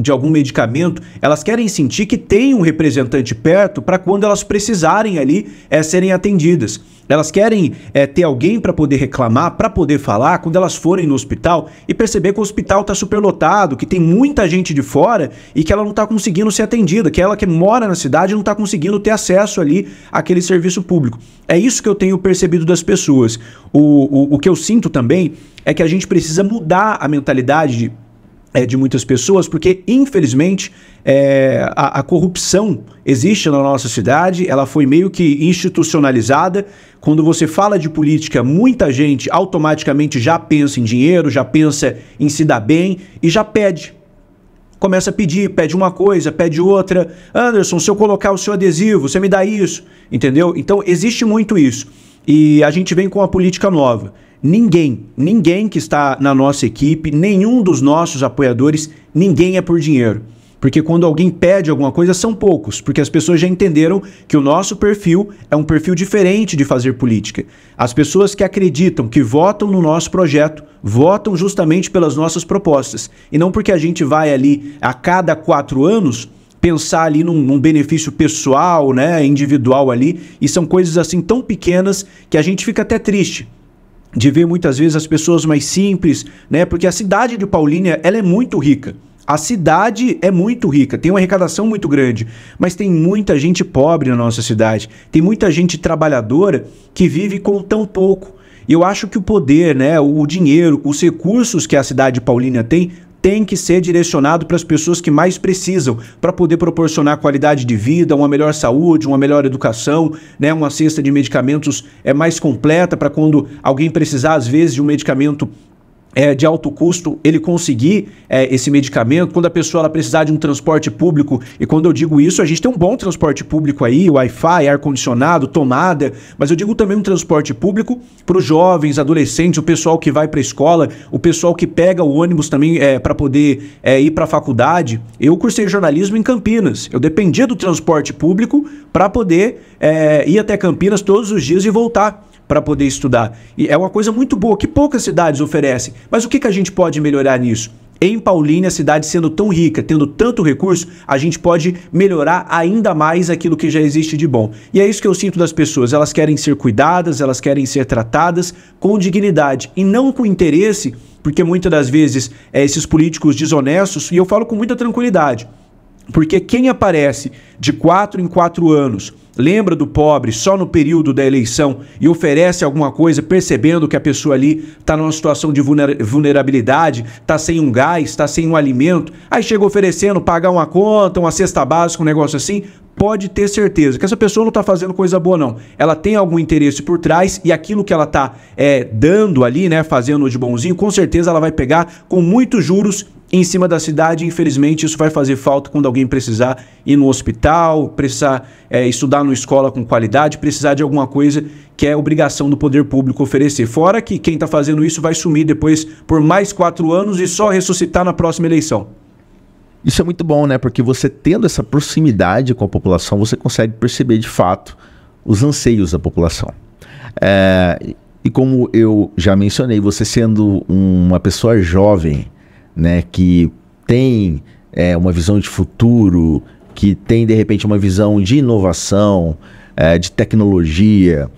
de algum medicamento. Elas querem sentir que tem um representante perto para quando elas precisarem ali serem atendidas. Elas querem ter alguém para poder reclamar, para poder falar quando elas forem no hospital e perceber que o hospital está superlotado, que tem muita gente de fora e que ela não está conseguindo ser atendida, que ela que mora na cidade não está conseguindo ter acesso ali àquele serviço público. É isso que eu tenho percebido das pessoas. O que eu sinto também é que a gente precisa mudar a mentalidade de muitas pessoas, porque infelizmente a corrupção existe na nossa cidade, ela foi meio que institucionalizada. Quando você fala de política, muita gente automaticamente já pensa em dinheiro, já pensa em se dar bem e já pede. Começa a pedir, pede uma coisa, pede outra. Anderson, se eu colocar o seu adesivo, você me dá isso, entendeu? Então existe muito isso. E a gente vem com uma política nova. Ninguém que está na nossa equipe, nenhum dos nossos apoiadores, ninguém é por dinheiro. Porque quando alguém pede alguma coisa, são poucos, porque as pessoas já entenderam que o nosso perfil é um perfil diferente de fazer política. As pessoas que acreditam, que votam no nosso projeto, votam justamente pelas nossas propostas. E não porque a gente vai ali a cada 4 anos pensar ali num benefício pessoal, né, individual ali, e são coisas assim tão pequenas que a gente fica até triste de ver muitas vezes as pessoas mais simples, né, porque a cidade de Paulínia, ela é muito rica. A cidade é muito rica, tem uma arrecadação muito grande, mas tem muita gente pobre na nossa cidade, tem muita gente trabalhadora que vive com tão pouco. E eu acho que o poder, né, o dinheiro, os recursos que a cidade de Paulínia tem tem que ser direcionado para as pessoas que mais precisam, para poder proporcionar qualidade de vida, uma melhor saúde, uma melhor educação, né, uma cesta de medicamentos mais completa para quando alguém precisar, às vezes, de um medicamento de alto custo, ele conseguir esse medicamento, quando a pessoa ela precisar de um transporte público, e quando eu digo isso, a gente tem um bom transporte público aí, Wi-Fi, ar-condicionado, tomada, mas eu digo também um transporte público para os jovens, adolescentes, o pessoal que vai para a escola, o pessoal que pega o ônibus também para poder ir para a faculdade. Eu cursei jornalismo em Campinas, eu dependia do transporte público para poder ir até Campinas todos os dias e voltar para poder estudar. E é uma coisa muito boa, que poucas cidades oferecem. Mas o que a gente pode melhorar nisso? Em Paulínia, a cidade sendo tão rica, tendo tanto recurso, a gente pode melhorar ainda mais aquilo que já existe de bom. E é isso que eu sinto das pessoas. Elas querem ser cuidadas, elas querem ser tratadas com dignidade e não com interesse, porque muitas das vezes esses políticos desonestos, e eu falo com muita tranquilidade, porque quem aparece de 4 em 4 anos, lembra do pobre só no período da eleição e oferece alguma coisa percebendo que a pessoa ali está numa situação de vulnerabilidade, está sem um gás, está sem um alimento, aí chega oferecendo pagar uma conta, uma cesta básica, um negócio assim, pode ter certeza que essa pessoa não está fazendo coisa boa não. Ela tem algum interesse por trás e aquilo que ela está dando ali, né, fazendo de bonzinho, com certeza ela vai pegar com muitos juros em cima da cidade. Infelizmente isso vai fazer falta quando alguém precisar ir no hospital, precisar estudar numa escola com qualidade, precisar de alguma coisa que é obrigação do poder público oferecer. Fora que quem está fazendo isso vai sumir depois por mais 4 anos e só ressuscitar na próxima eleição. Isso é muito bom, né? Porque você tendo essa proximidade com a população, você consegue perceber de fato os anseios da população. E como eu já mencionei, você sendo uma pessoa jovem, né, que tem uma visão de futuro, que tem de repente uma visão de inovação, de tecnologia,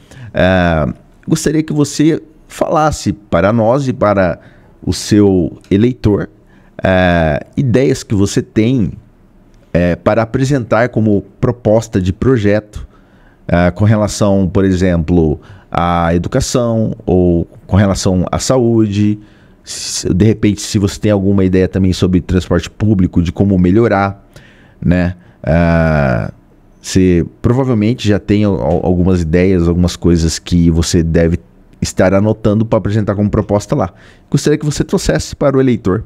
gostaria que você falasse para nós e para o seu eleitor ideias que você tem para apresentar como proposta de projeto com relação, por exemplo, à educação ou com relação à saúde. De repente, se você tem alguma ideia também sobre transporte público, de como melhorar, né? Você provavelmente já tem algumas ideias, algumas coisas que você deve estar anotando para apresentar como proposta lá. Gostaria que você trouxesse para o eleitor.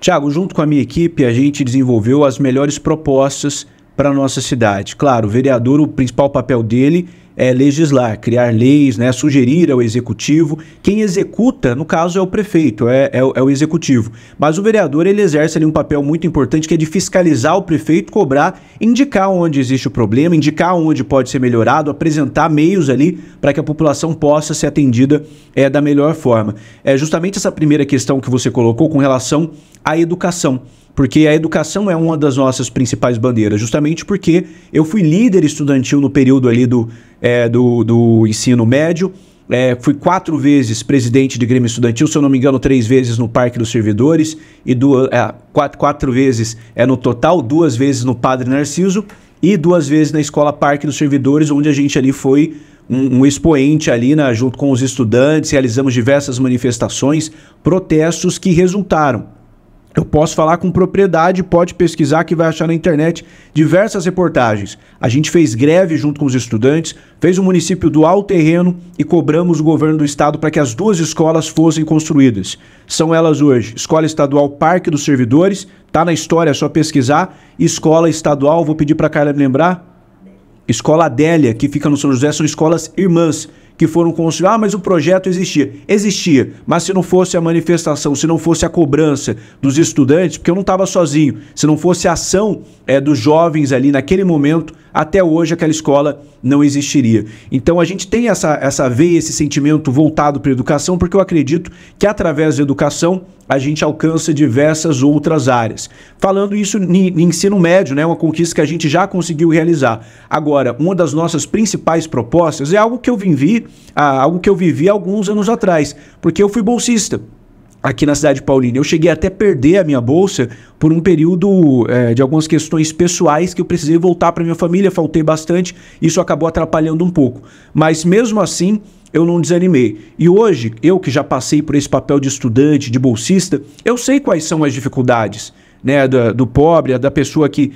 Tiago, junto com a minha equipe, a gente desenvolveu as melhores propostas para a nossa cidade. Claro, o vereador, o principal papel dele é legislar, criar leis, né, sugerir ao executivo. Quem executa, no caso, é o prefeito, é o executivo. Mas o vereador, ele exerce ali um papel muito importante, que é de fiscalizar o prefeito, cobrar, indicar onde existe o problema, indicar onde pode ser melhorado, apresentar meios ali para que a população possa ser atendida da melhor forma. É justamente essa primeira questão que você colocou com relação à educação. Porque a educação é uma das nossas principais bandeiras, justamente porque eu fui líder estudantil no período ali do ensino médio, fui 4 vezes presidente de Grêmio Estudantil, se eu não me engano 3 vezes no Parque dos Servidores, e 4 vezes no total, 2 vezes no Padre Narciso e 2 vezes na Escola Parque dos Servidores, onde a gente ali foi um expoente ali, junto com os estudantes, realizamos diversas manifestações, protestos que resultaram. Eu posso falar com propriedade, pode pesquisar que vai achar na internet diversas reportagens. A gente fez greve junto com os estudantes, fez o município doar o terreno e cobramos o governo do estado para que as 2 escolas fossem construídas. São elas hoje, Escola Estadual Parque dos Servidores, tá na história, é só pesquisar, Escola Estadual, vou pedir para a Carla me lembrar, Escola Adélia, que fica no São José, são escolas irmãs, que foram construídas. Mas o projeto existia. Existia, mas se não fosse a manifestação, se não fosse a cobrança dos estudantes, porque eu não estava sozinho, se não fosse a ação dos jovens ali naquele momento, até hoje aquela escola não existiria. Então a gente tem essa veia, esse sentimento voltado para a educação, porque eu acredito que através da educação a gente alcança diversas outras áreas. Falando isso em ensino médio, né, uma conquista que a gente já conseguiu realizar. Agora, uma das nossas principais propostas é algo que eu vivi há alguns anos atrás, porque eu fui bolsista. aqui na cidade de Paulínia. Eu cheguei até a perder a minha bolsa por um período de algumas questões pessoais que eu precisei voltar para minha família, faltei bastante, isso acabou atrapalhando um pouco. Mas mesmo assim, eu não desanimei. E hoje, eu que já passei por esse papel de estudante, de bolsista, eu sei quais são as dificuldades, né, do pobre, da pessoa que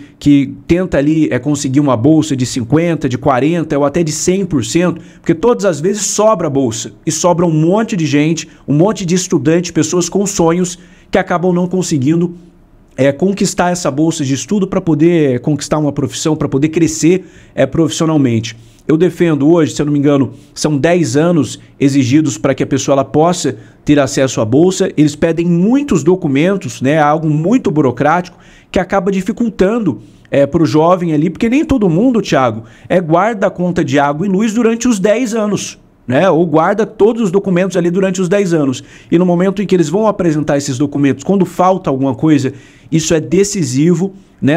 tenta ali conseguir uma bolsa de 50%, de 40% ou até de 100%, porque todas as vezes sobra a bolsa e sobra um monte de gente, um monte de estudantes, pessoas com sonhos que acabam não conseguindo conquistar essa bolsa de estudo para poder conquistar uma profissão, para poder crescer profissionalmente. Eu defendo hoje, se eu não me engano, são 10 anos exigidos para que a pessoa ela possa ter acesso à bolsa. Eles pedem muitos documentos, né, algo muito burocrático que acaba dificultando para o jovem ali, porque nem todo mundo, Thiago, guarda a conta de água e luz durante os 10 anos. Né, ou guarda todos os documentos ali durante os 10 anos. E no momento em que eles vão apresentar esses documentos, quando falta alguma coisa, isso é decisivo, né,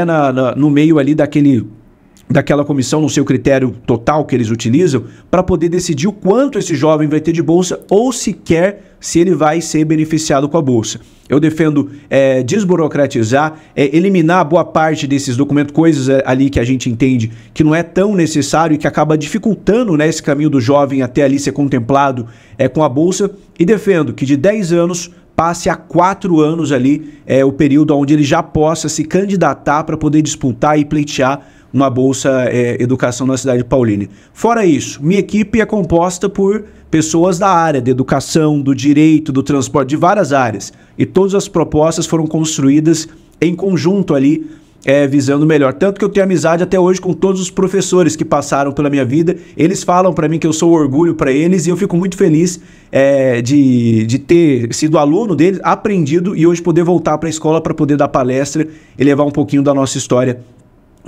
no meio ali daquela comissão, no seu critério total que eles utilizam, para poder decidir o quanto esse jovem vai ter de bolsa ou sequer se ele vai ser beneficiado com a bolsa. Eu defendo desburocratizar, eliminar boa parte desses documentos, coisas ali que a gente entende que não é tão necessário e que acaba dificultando, né, esse caminho do jovem até ali ser contemplado com a bolsa, e defendo que de 10 anos passe a 4 anos ali o período onde ele já possa se candidatar para poder disputar e pleitear uma bolsa educação na cidade de Paulínia. Fora isso, minha equipe é composta por pessoas da área da educação, do direito, do transporte, de várias áreas. E todas as propostas foram construídas em conjunto ali, visando melhor. Tanto que eu tenho amizade até hoje com todos os professores que passaram pela minha vida. Eles falam para mim que eu sou orgulho para eles e eu fico muito feliz de ter sido aluno deles, aprendido e hoje poder voltar para a escola para poder dar palestra e levar um pouquinho da nossa história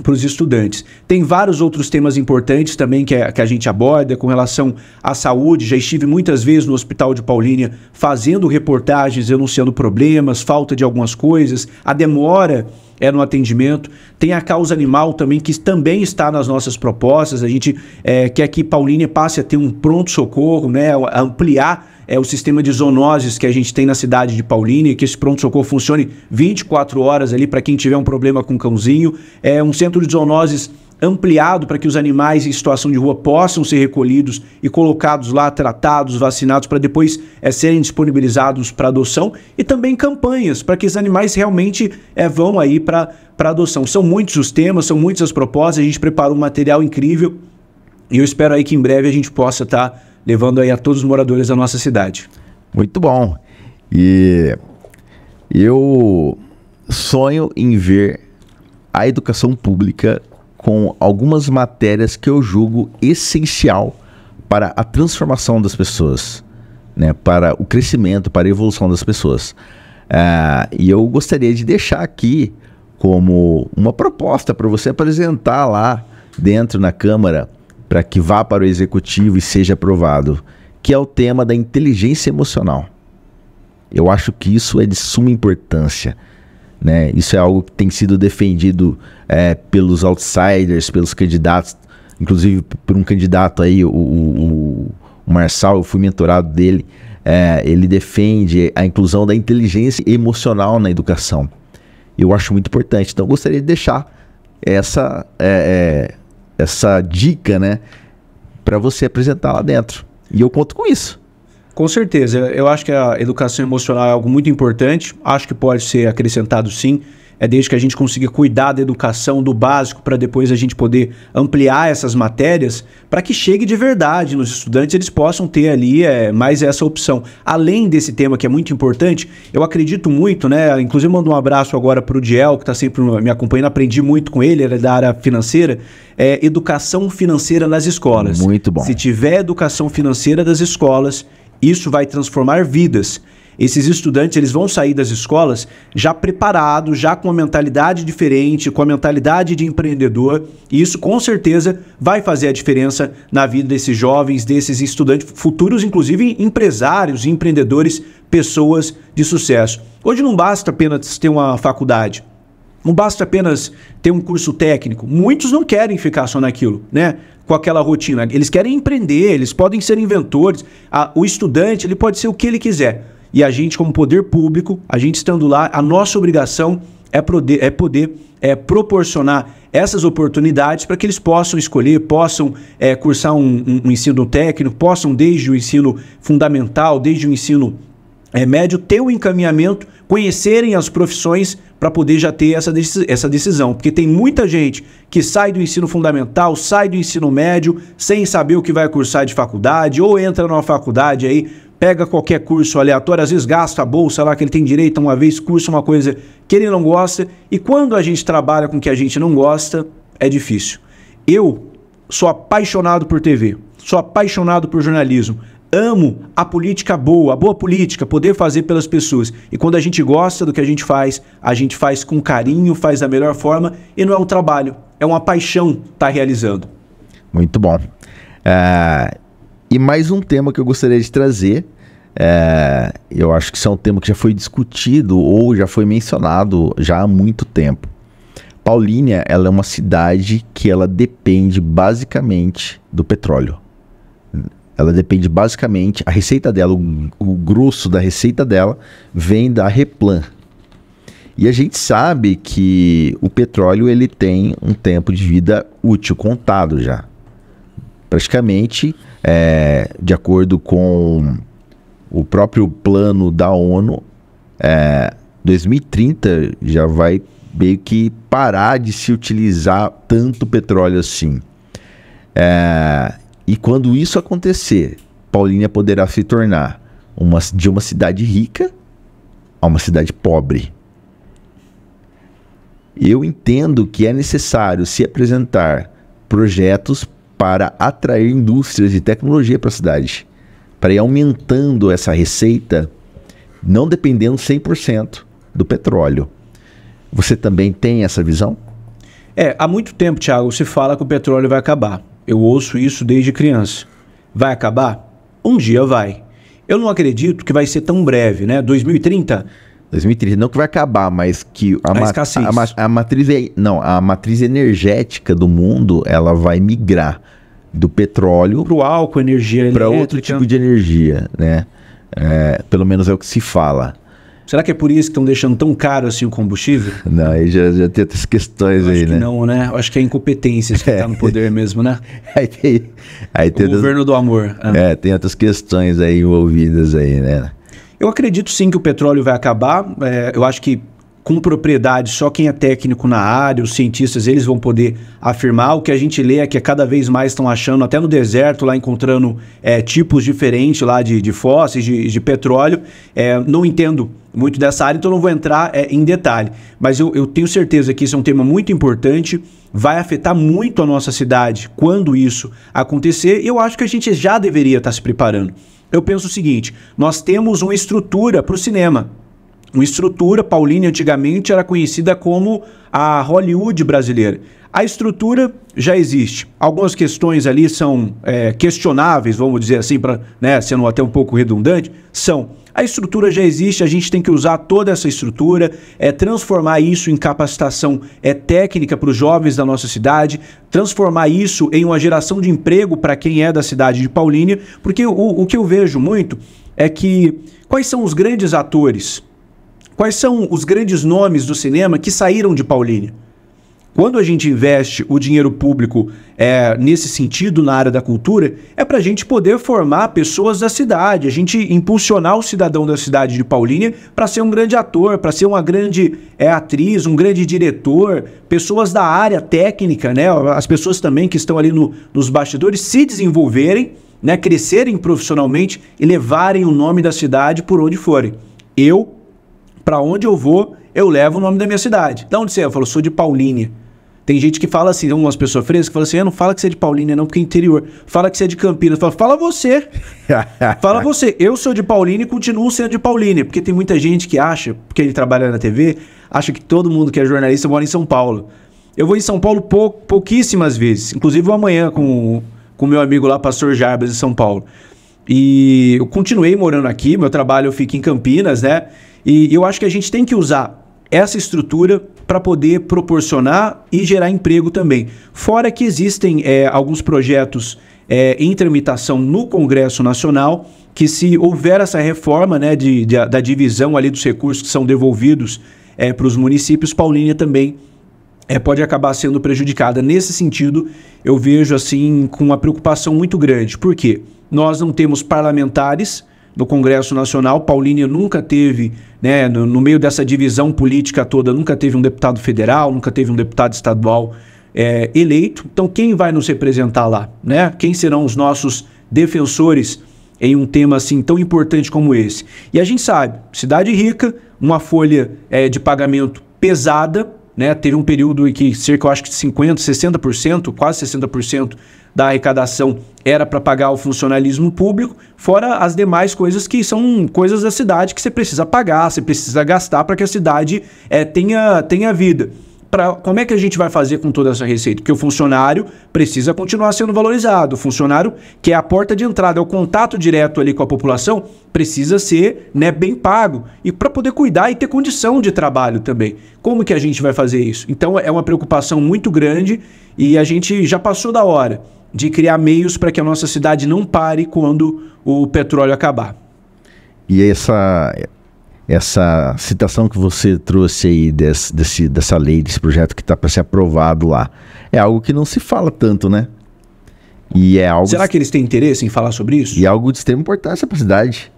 para os estudantes. Tem vários outros temas importantes também que a gente aborda com relação à saúde. Já estive muitas vezes no Hospital de Paulínia fazendo reportagens, enunciando problemas, falta de algumas coisas, a demora no atendimento. Tem a causa animal também, que também está nas nossas propostas. A gente quer que Paulínia passe a ter um pronto-socorro, né, a ampliar o sistema de zoonoses que a gente tem na cidade de Paulínia, que esse pronto-socorro funcione 24 horas ali para quem tiver um problema com cãozinho. Um centro de zoonoses ampliado para que os animais em situação de rua possam ser recolhidos e colocados lá, tratados, vacinados, para depois serem disponibilizados para adoção, e também campanhas para que os animais realmente vão aí para adoção. São muitos os temas, são muitas as propostas, a gente preparou um material incrível e eu espero aí que em breve a gente possa estar levando aí a todos os moradores da nossa cidade. Muito bom. E eu sonho em ver a educação pública com algumas matérias que eu julgo essencial para a transformação das pessoas, né, para o crescimento, para a evolução das pessoas. E eu gostaria de deixar aqui como uma proposta para você apresentar lá dentro na Câmara, para que vá para o Executivo e seja aprovado, que é o tema da inteligência emocional. Eu acho que isso é de suma importância, né? Isso é algo que tem sido defendido pelos outsiders, pelos candidatos, inclusive por um candidato aí, o Marçal, eu fui mentorado dele. Ele defende a inclusão da inteligência emocional na educação. Eu acho muito importante. Então eu gostaria de deixar essa dica, né, para você apresentar lá dentro. E eu conto com isso. Com certeza. Eu acho que a educação emocional é algo muito importante. Acho que pode ser acrescentado sim. Desde que a gente consiga cuidar da educação, do básico, para depois a gente poder ampliar essas matérias, para que chegue de verdade nos estudantes, eles possam ter ali mais essa opção. Além desse tema que é muito importante, eu acredito muito, né? Inclusive mando um abraço agora para o Diel, que está sempre me acompanhando, aprendi muito com ele, ele é da área financeira, educação financeira nas escolas. Muito bom. Se tiver educação financeira das escolas, isso vai transformar vidas. Esses estudantes, eles vão sair das escolas já preparados, já com uma mentalidade diferente, com a mentalidade de empreendedor, e isso com certeza vai fazer a diferença na vida desses jovens, desses estudantes, futuros inclusive empresários, empreendedores, pessoas de sucesso. Hoje não basta apenas ter uma faculdade, não basta apenas ter um curso técnico. Muitos não querem ficar só naquilo, né? Com aquela rotina. Eles querem empreender, eles podem ser inventores. O estudante, ele pode ser o que ele quiser. E a gente, como poder público, a gente estando lá, a nossa obrigação é poder proporcionar essas oportunidades para que eles possam escolher, possam cursar um ensino técnico, possam desde o ensino fundamental, desde o ensino médio, ter um encaminhamento, conhecerem as profissões para poder já ter essa decisão. Porque tem muita gente que sai do ensino fundamental, sai do ensino médio, sem saber o que vai cursar de faculdade, ou entra numa faculdade aí, pega qualquer curso aleatório, às vezes gasta a bolsa lá que ele tem direito uma vez, cursa uma coisa que ele não gosta, e quando a gente trabalha com o que a gente não gosta, é difícil. Eu sou apaixonado por TV, sou apaixonado por jornalismo, amo a política boa, a boa política, poder fazer pelas pessoas. E quando a gente gosta do que a gente faz com carinho, faz da melhor forma, e não é um trabalho, é uma paixão estar realizando. Muito bom. E mais um tema que eu gostaria de trazer, eu acho que isso é um tema que já foi discutido ou já foi mencionado já há muito tempo. Paulínia, ela é uma cidade que ela depende basicamente do petróleo. Ela depende basicamente, a receita dela, o grosso da receita dela vem da Replan. E a gente sabe que o petróleo ele tem um tempo de vida útil contado já. Praticamente, de acordo com o próprio plano da ONU, 2030 já vai meio que parar de se utilizar tanto petróleo assim. E quando isso acontecer, Paulínia poderá se tornar de uma cidade rica a uma cidade pobre. Eu entendo que é necessário se apresentar projetos para atrair indústrias de tecnologia para a cidade, para ir aumentando essa receita, não dependendo 100% do petróleo. Você também tem essa visão? Há muito tempo, Thiago, se fala que o petróleo vai acabar. Eu ouço isso desde criança. Vai acabar? Um dia vai. Eu não acredito que vai ser tão breve, né? 2030? 2030, não que vai acabar, mas que a matriz energética do mundo, ela vai migrar do petróleo para o álcool, energia elétrica, para outro tipo de energia, né? Pelo menos é o que se fala. Será que é por isso que estão deixando tão caro assim o combustível? Não, aí já tem outras questões aí, né? Não, né? Eu acho que é incompetência que está no poder mesmo, né? Aí tem o governo do amor. Tem outras questões aí envolvidas aí, né? Eu acredito sim que o petróleo vai acabar. Eu acho que com propriedade, só quem é técnico na área, os cientistas, eles vão poder afirmar. O que a gente lê é que cada vez mais estão achando, até no deserto, lá encontrando tipos diferentes lá de fósseis, de petróleo. Não entendo muito dessa área, então não vou entrar em detalhe. Mas eu tenho certeza que isso é um tema muito importante, vai afetar muito a nossa cidade quando isso acontecer, e eu acho que a gente já deveria estar se preparando. Eu penso o seguinte, nós temos uma estrutura para o cinema. Uma estrutura, Paulínia antigamente era conhecida como a Hollywood brasileira. A estrutura já existe. Algumas questões ali são questionáveis, vamos dizer assim, sendo até um pouco redundante, a estrutura já existe, a gente tem que usar toda essa estrutura, transformar isso em capacitação técnica para os jovens da nossa cidade, transformar isso em uma geração de emprego para quem é da cidade de Paulínia, porque o que eu vejo muito é que quais são os grandes atores, quais são os grandes nomes do cinema que saíram de Paulínia? Quando a gente investe o dinheiro público nesse sentido, na área da cultura, é para a gente poder formar pessoas da cidade, a gente impulsionar o cidadão da cidade de Paulínia para ser um grande ator, para ser uma grande atriz, um grande diretor, pessoas da área técnica, né? As pessoas também que estão ali nos bastidores se desenvolverem, né? Crescerem profissionalmente e levarem o nome da cidade por onde forem. Para onde eu vou, eu levo o nome da minha cidade. De onde você é? Eu falo, sou de Paulínia. Tem gente que fala assim, umas pessoas frescas, que falam assim, não fala que você é de Paulínia não, porque é interior. Fala que você é de Campinas. Fala você. Fala você. Eu sou de Paulínia e continuo sendo de Paulínia. Porque tem muita gente que acha, porque ele trabalha na TV, acha que todo mundo que é jornalista mora em São Paulo. Eu vou em São Paulo pouquíssimas vezes. Inclusive vou amanhã com o meu amigo lá, Pastor Jarbas, em São Paulo. E eu continuei morando aqui, meu trabalho fica em Campinas, né? E eu acho que a gente tem que usar essa estrutura para poder proporcionar e gerar emprego também. Fora que existem alguns projetos em tramitação no Congresso Nacional, que se houver essa reforma, né, da divisão ali dos recursos que são devolvidos para os municípios, Paulínia também pode acabar sendo prejudicada. Nesse sentido, eu vejo assim com uma preocupação muito grande. Por quê? Nós não temos parlamentares no Congresso Nacional. Paulínia nunca teve, né, no meio dessa divisão política toda, nunca teve um deputado federal, nunca teve um deputado estadual eleito. Então, quem vai nos representar lá, né? Quem serão os nossos defensores em um tema assim tão importante como esse? E a gente sabe, cidade rica, uma folha de pagamento pesada, né? Teve um período em que cerca, eu acho que 50%, 60%, quase 60% da arrecadação era para pagar o funcionalismo público, fora as demais coisas que são coisas da cidade que você precisa pagar, você precisa gastar para que a cidade tenha vida. Como é que a gente vai fazer com toda essa receita? Porque o funcionário precisa continuar sendo valorizado. O funcionário, que é a porta de entrada, é o contato direto ali com a população, precisa ser, né, bem pago. E para poder cuidar e ter condição de trabalho também. Como que a gente vai fazer isso? Então é uma preocupação muito grande e a gente já passou da hora de criar meios para que a nossa cidade não pare quando o petróleo acabar. E essa citação que você trouxe aí dessa lei, desse projeto que está para ser aprovado lá, é algo que não se fala tanto, né? E é algo... Será que eles têm interesse em falar sobre isso? E é algo de extrema importância para a cidade,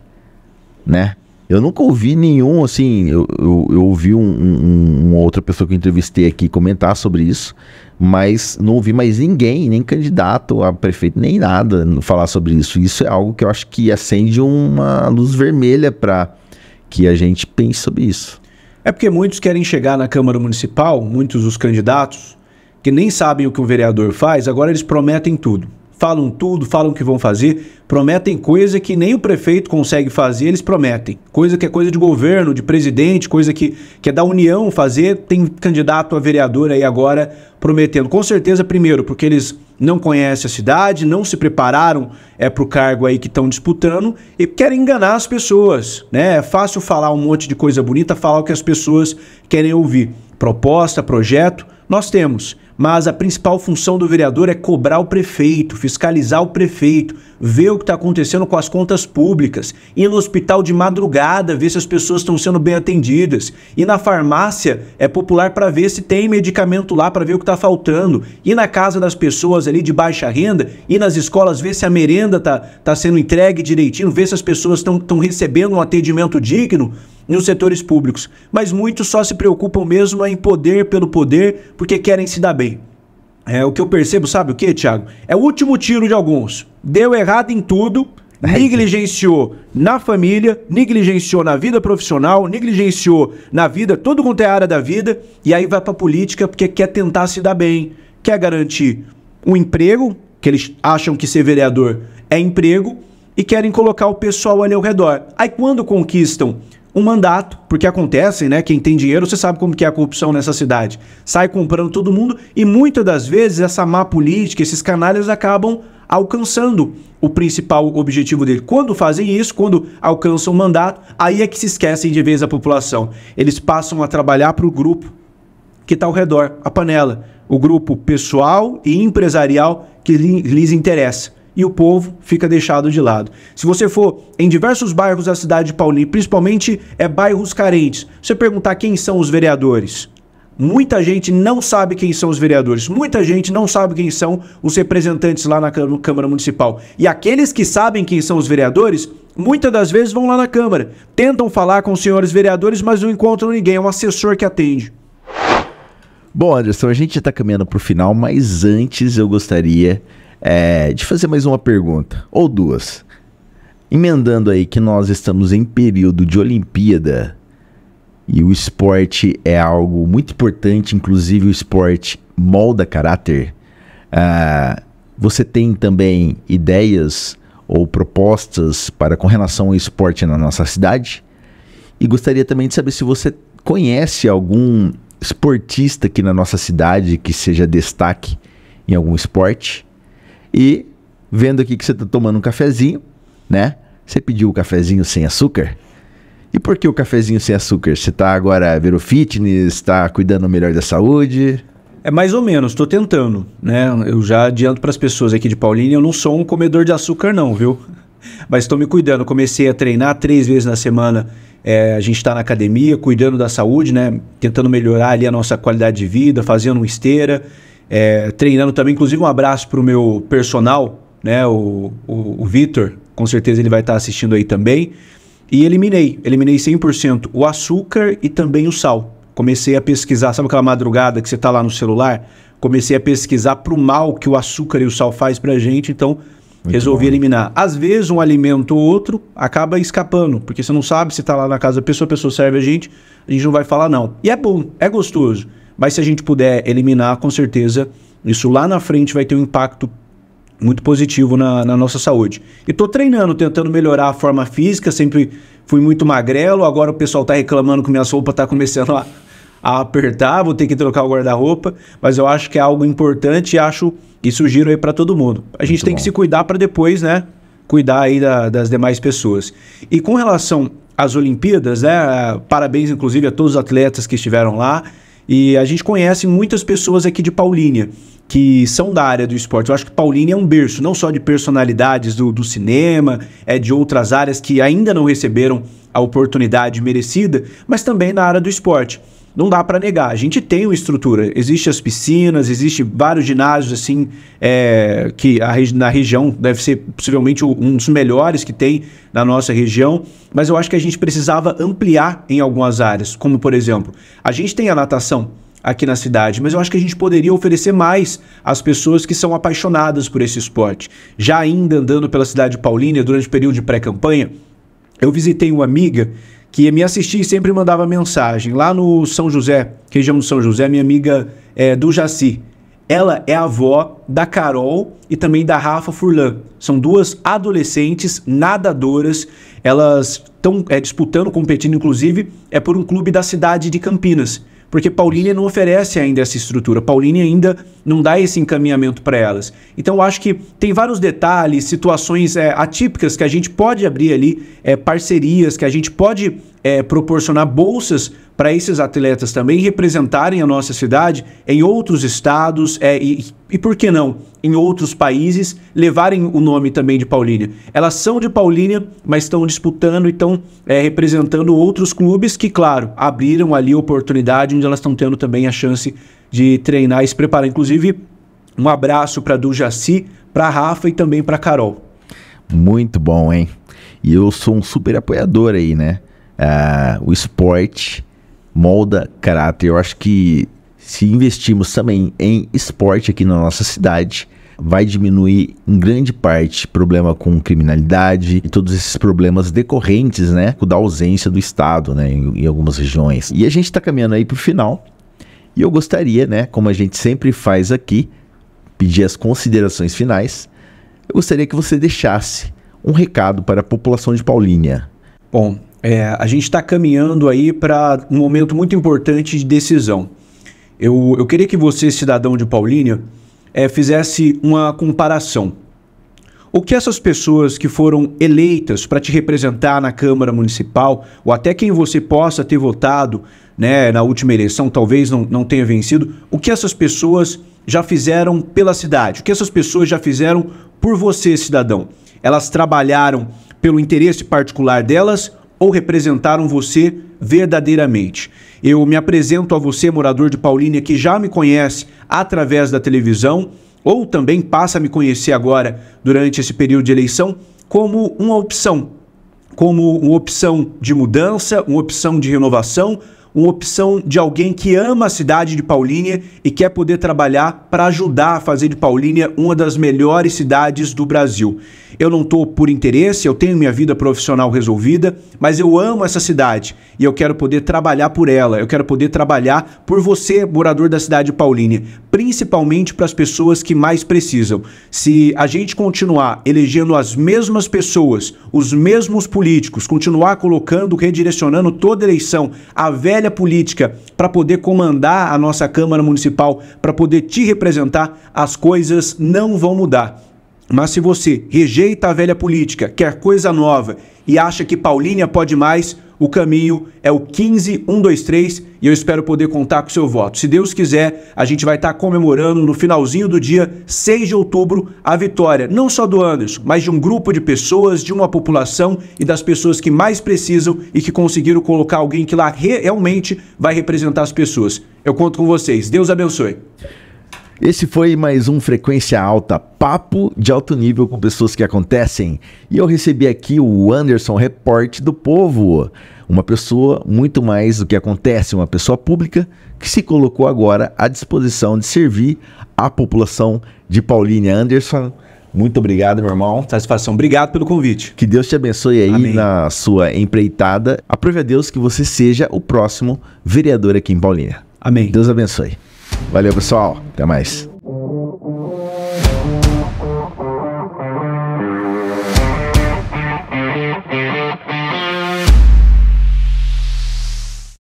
né? Eu nunca ouvi nenhum, assim, eu ouvi uma outra pessoa que eu entrevistei aqui comentar sobre isso, mas não ouvi mais ninguém, nem candidato a prefeito, nem nada falar sobre isso. Isso é algo que eu acho que acende uma luz vermelha para que a gente pense sobre isso. É porque muitos querem chegar na Câmara Municipal, muitos dos candidatos, que nem sabem o que um vereador faz, agora eles prometem tudo. Falam tudo, falam o que vão fazer, prometem coisa que nem o prefeito consegue fazer, eles prometem. Coisa que é coisa de governo, de presidente, coisa que é da União fazer, tem candidato a vereador aí agora prometendo. Com certeza, primeiro, porque eles não conhecem a cidade, não se prepararam para o cargo aí que estão disputando e querem enganar as pessoas, né? É fácil falar um monte de coisa bonita, falar o que as pessoas querem ouvir. Proposta, projeto, nós temos. Mas a principal função do vereador é cobrar o prefeito, fiscalizar o prefeito, ver o que está acontecendo com as contas públicas, ir no hospital de madrugada, ver se as pessoas estão sendo bem atendidas, ir na farmácia popular para ver se tem medicamento lá, para ver o que está faltando, ir na casa das pessoas ali de baixa renda, ir nas escolas, ver se a merenda está sendo entregue direitinho, ver se as pessoas estão recebendo um atendimento digno nos setores públicos. Mas muitos só se preocupam mesmo em poder pelo poder, porque querem se dar bem. O que eu percebo, sabe o que, Thiago? É o último tiro de alguns. Deu errado em tudo, negligenciou na família, negligenciou na vida profissional, negligenciou na vida, todo quanto é área da vida, e aí vai pra política porque quer tentar se dar bem, quer garantir um emprego, que eles acham que ser vereador é emprego, e querem colocar o pessoal ali ao redor. Aí quando conquistam um mandato, porque acontecem, né? Quem tem dinheiro, você sabe como que é a corrupção nessa cidade. Sai comprando todo mundo e muitas das vezes essa má política, esses canalhas acabam alcançando o principal objetivo dele. Quando fazem isso, quando alcançam o mandato, aí é que se esquecem de vez a população. Eles passam a trabalhar para o grupo que está ao redor, a panela. O grupo pessoal e empresarial que lhes interessa. E o povo fica deixado de lado. Se você for em diversos bairros da cidade de Paulínia, principalmente bairros carentes, você perguntar quem são os vereadores, muita gente não sabe quem são os vereadores, muita gente não sabe quem são os representantes lá na Câmara Municipal. E aqueles que sabem quem são os vereadores, muitas das vezes vão lá na Câmara, tentam falar com os senhores vereadores, mas não encontram ninguém, é um assessor que atende. Bom, Anderson, a gente já está caminhando para o final, mas antes eu gostaria de fazer mais uma pergunta, ou duas. Emendando aí que nós estamos em período de Olimpíada e o esporte é algo muito importante, inclusive o esporte molda caráter. Você tem também ideias ou propostas com relação ao esporte na nossa cidade? E gostaria também de saber se você conhece algum esportista aqui na nossa cidade que seja destaque em algum esporte. E vendo aqui que você está tomando um cafezinho, né? Você pediu o cafezinho sem açúcar? E por que o cafezinho sem açúcar? Você está agora virou fitness, está cuidando melhor da saúde? É mais ou menos, tô tentando, né? Eu já adianto para as pessoas aqui de Paulínia, eu não sou um comedor de açúcar não, viu? Mas estou me cuidando, comecei a treinar 3 vezes na semana, a gente está na academia, cuidando da saúde, né? Tentando melhorar ali a nossa qualidade de vida, fazendo uma esteira, treinando também, inclusive um abraço para o meu personal, né? O Vitor, com certeza ele vai estar assistindo aí também. E eliminei 100% o açúcar e também o sal. Comecei a pesquisar, sabe aquela madrugada que você está lá no celular? Comecei a pesquisar para o mal que o açúcar e o sal faz para a gente, então resolvi eliminar. Às vezes um alimento ou outro acaba escapando, porque você não sabe se está lá na casa da pessoa, a pessoa serve a gente não vai falar não. E é bom, é gostoso, mas se a gente puder eliminar, com certeza, isso lá na frente vai ter um impacto muito positivo na nossa saúde. E tô treinando, tentando melhorar a forma física, sempre fui muito magrelo, agora o pessoal tá reclamando que minhas roupas tá começando a apertar, vou ter que trocar o guarda-roupa, mas eu acho que é algo importante e sugiro aí para todo mundo. A gente tem que se cuidar para depois, né, cuidar aí das demais pessoas. E com relação às Olimpíadas, né, parabéns inclusive a todos os atletas que estiveram lá, e a gente conhece muitas pessoas aqui de Paulínia que são da área do esporte. Eu acho que Paulínia é um berço, não só de personalidades do cinema, de outras áreas que ainda não receberam a oportunidade merecida, mas também na área do esporte. Não dá para negar, a gente tem uma estrutura, existem as piscinas, existem vários ginásios assim, que na região deve ser possivelmente um dos melhores que tem na nossa região, mas eu acho que a gente precisava ampliar em algumas áreas, como por exemplo, a gente tem a natação aqui na cidade, mas eu acho que a gente poderia oferecer mais às pessoas que são apaixonadas por esse esporte. Já ainda andando pela cidade de Paulínia, durante o período de pré-campanha, eu visitei uma amiga que me assistia e sempre mandava mensagem. Lá no São José, região do São José, minha amiga do Jaci. Ela é a avó da Carol e também da Rafa Furlan. São duas adolescentes nadadoras. Elas estão disputando, competindo, inclusive, por um clube da cidade de Campinas. Porque Paulínia não oferece ainda essa estrutura, Paulínia ainda não dá esse encaminhamento para elas. Então eu acho que tem vários detalhes, situações atípicas que a gente pode abrir ali, parcerias, que a gente pode proporcionar bolsas para esses atletas também representarem a nossa cidade em outros estados e por que não, em outros países, levarem o nome também de Paulínia. Elas são de Paulínia, mas estão disputando e estão representando outros clubes que, claro, abriram ali a oportunidade onde elas estão tendo também a chance de treinar e se preparar. Inclusive, um abraço para a do Jaci, para a Rafa e também para a Carol. Muito bom, hein? E eu sou um super apoiador aí, né? O esporte molda caráter. Eu acho que se investirmos também em esporte aqui na nossa cidade, vai diminuir em grande parte problema com criminalidade e todos esses problemas decorrentes, né, da ausência do Estado, né, em algumas regiões. E a gente está caminhando aí para o final e eu gostaria, né, como a gente sempre faz aqui, pedir as considerações finais. Eu gostaria que você deixasse um recado para a população de Paulínia. Bom, a gente está caminhando aí para um momento muito importante de decisão. Eu queria que você, cidadão de Paulínia, fizesse uma comparação. O que essas pessoas que foram eleitas para te representar na Câmara Municipal, ou até quem você possa ter votado, né, na última eleição, talvez não tenha vencido, o que essas pessoas já fizeram pela cidade? O que essas pessoas já fizeram por você, cidadão? Elas trabalharam pelo interesse particular delas ou representaram você verdadeiramente? Eu me apresento a você, morador de Paulínia, que já me conhece através da televisão, ou também passa a me conhecer agora durante esse período de eleição, como uma opção de mudança, uma opção de renovação, uma opção de alguém que ama a cidade de Paulínia e quer poder trabalhar para ajudar a fazer de Paulínia uma das melhores cidades do Brasil. Eu não estou por interesse, eu tenho minha vida profissional resolvida, mas eu amo essa cidade e eu quero poder trabalhar por ela, eu quero poder trabalhar por você, morador da cidade de Paulínia, principalmente para as pessoas que mais precisam. Se a gente continuar elegendo as mesmas pessoas, os mesmos políticos, continuar colocando, redirecionando toda eleição a velha política para poder comandar a nossa Câmara Municipal, para poder te representar, as coisas não vão mudar. Mas se você rejeita a velha política, quer coisa nova e acha que Paulínia pode mais, o caminho é o 15123 e eu espero poder contar com o seu voto. Se Deus quiser, a gente vai estar comemorando no finalzinho do dia 6 de outubro a vitória, não só do Anderson, mas de um grupo de pessoas, de uma população e das pessoas que mais precisam e que conseguiram colocar alguém que lá realmente vai representar as pessoas. Eu conto com vocês. Deus abençoe. Esse foi mais um Frequência Alta, papo de alto nível com pessoas que acontecem. E eu recebi aqui o Anderson Report do Povo, uma pessoa muito mais do que acontece, uma pessoa pública que se colocou agora à disposição de servir a população de Paulínia. Anderson, muito obrigado, meu irmão. Satisfação. Obrigado pelo convite. Que Deus te abençoe aí. Amém. Na sua empreitada. Aprove a Deus que você seja o próximo vereador aqui em Paulínia. Amém. Deus abençoe. Valeu, pessoal. Até mais.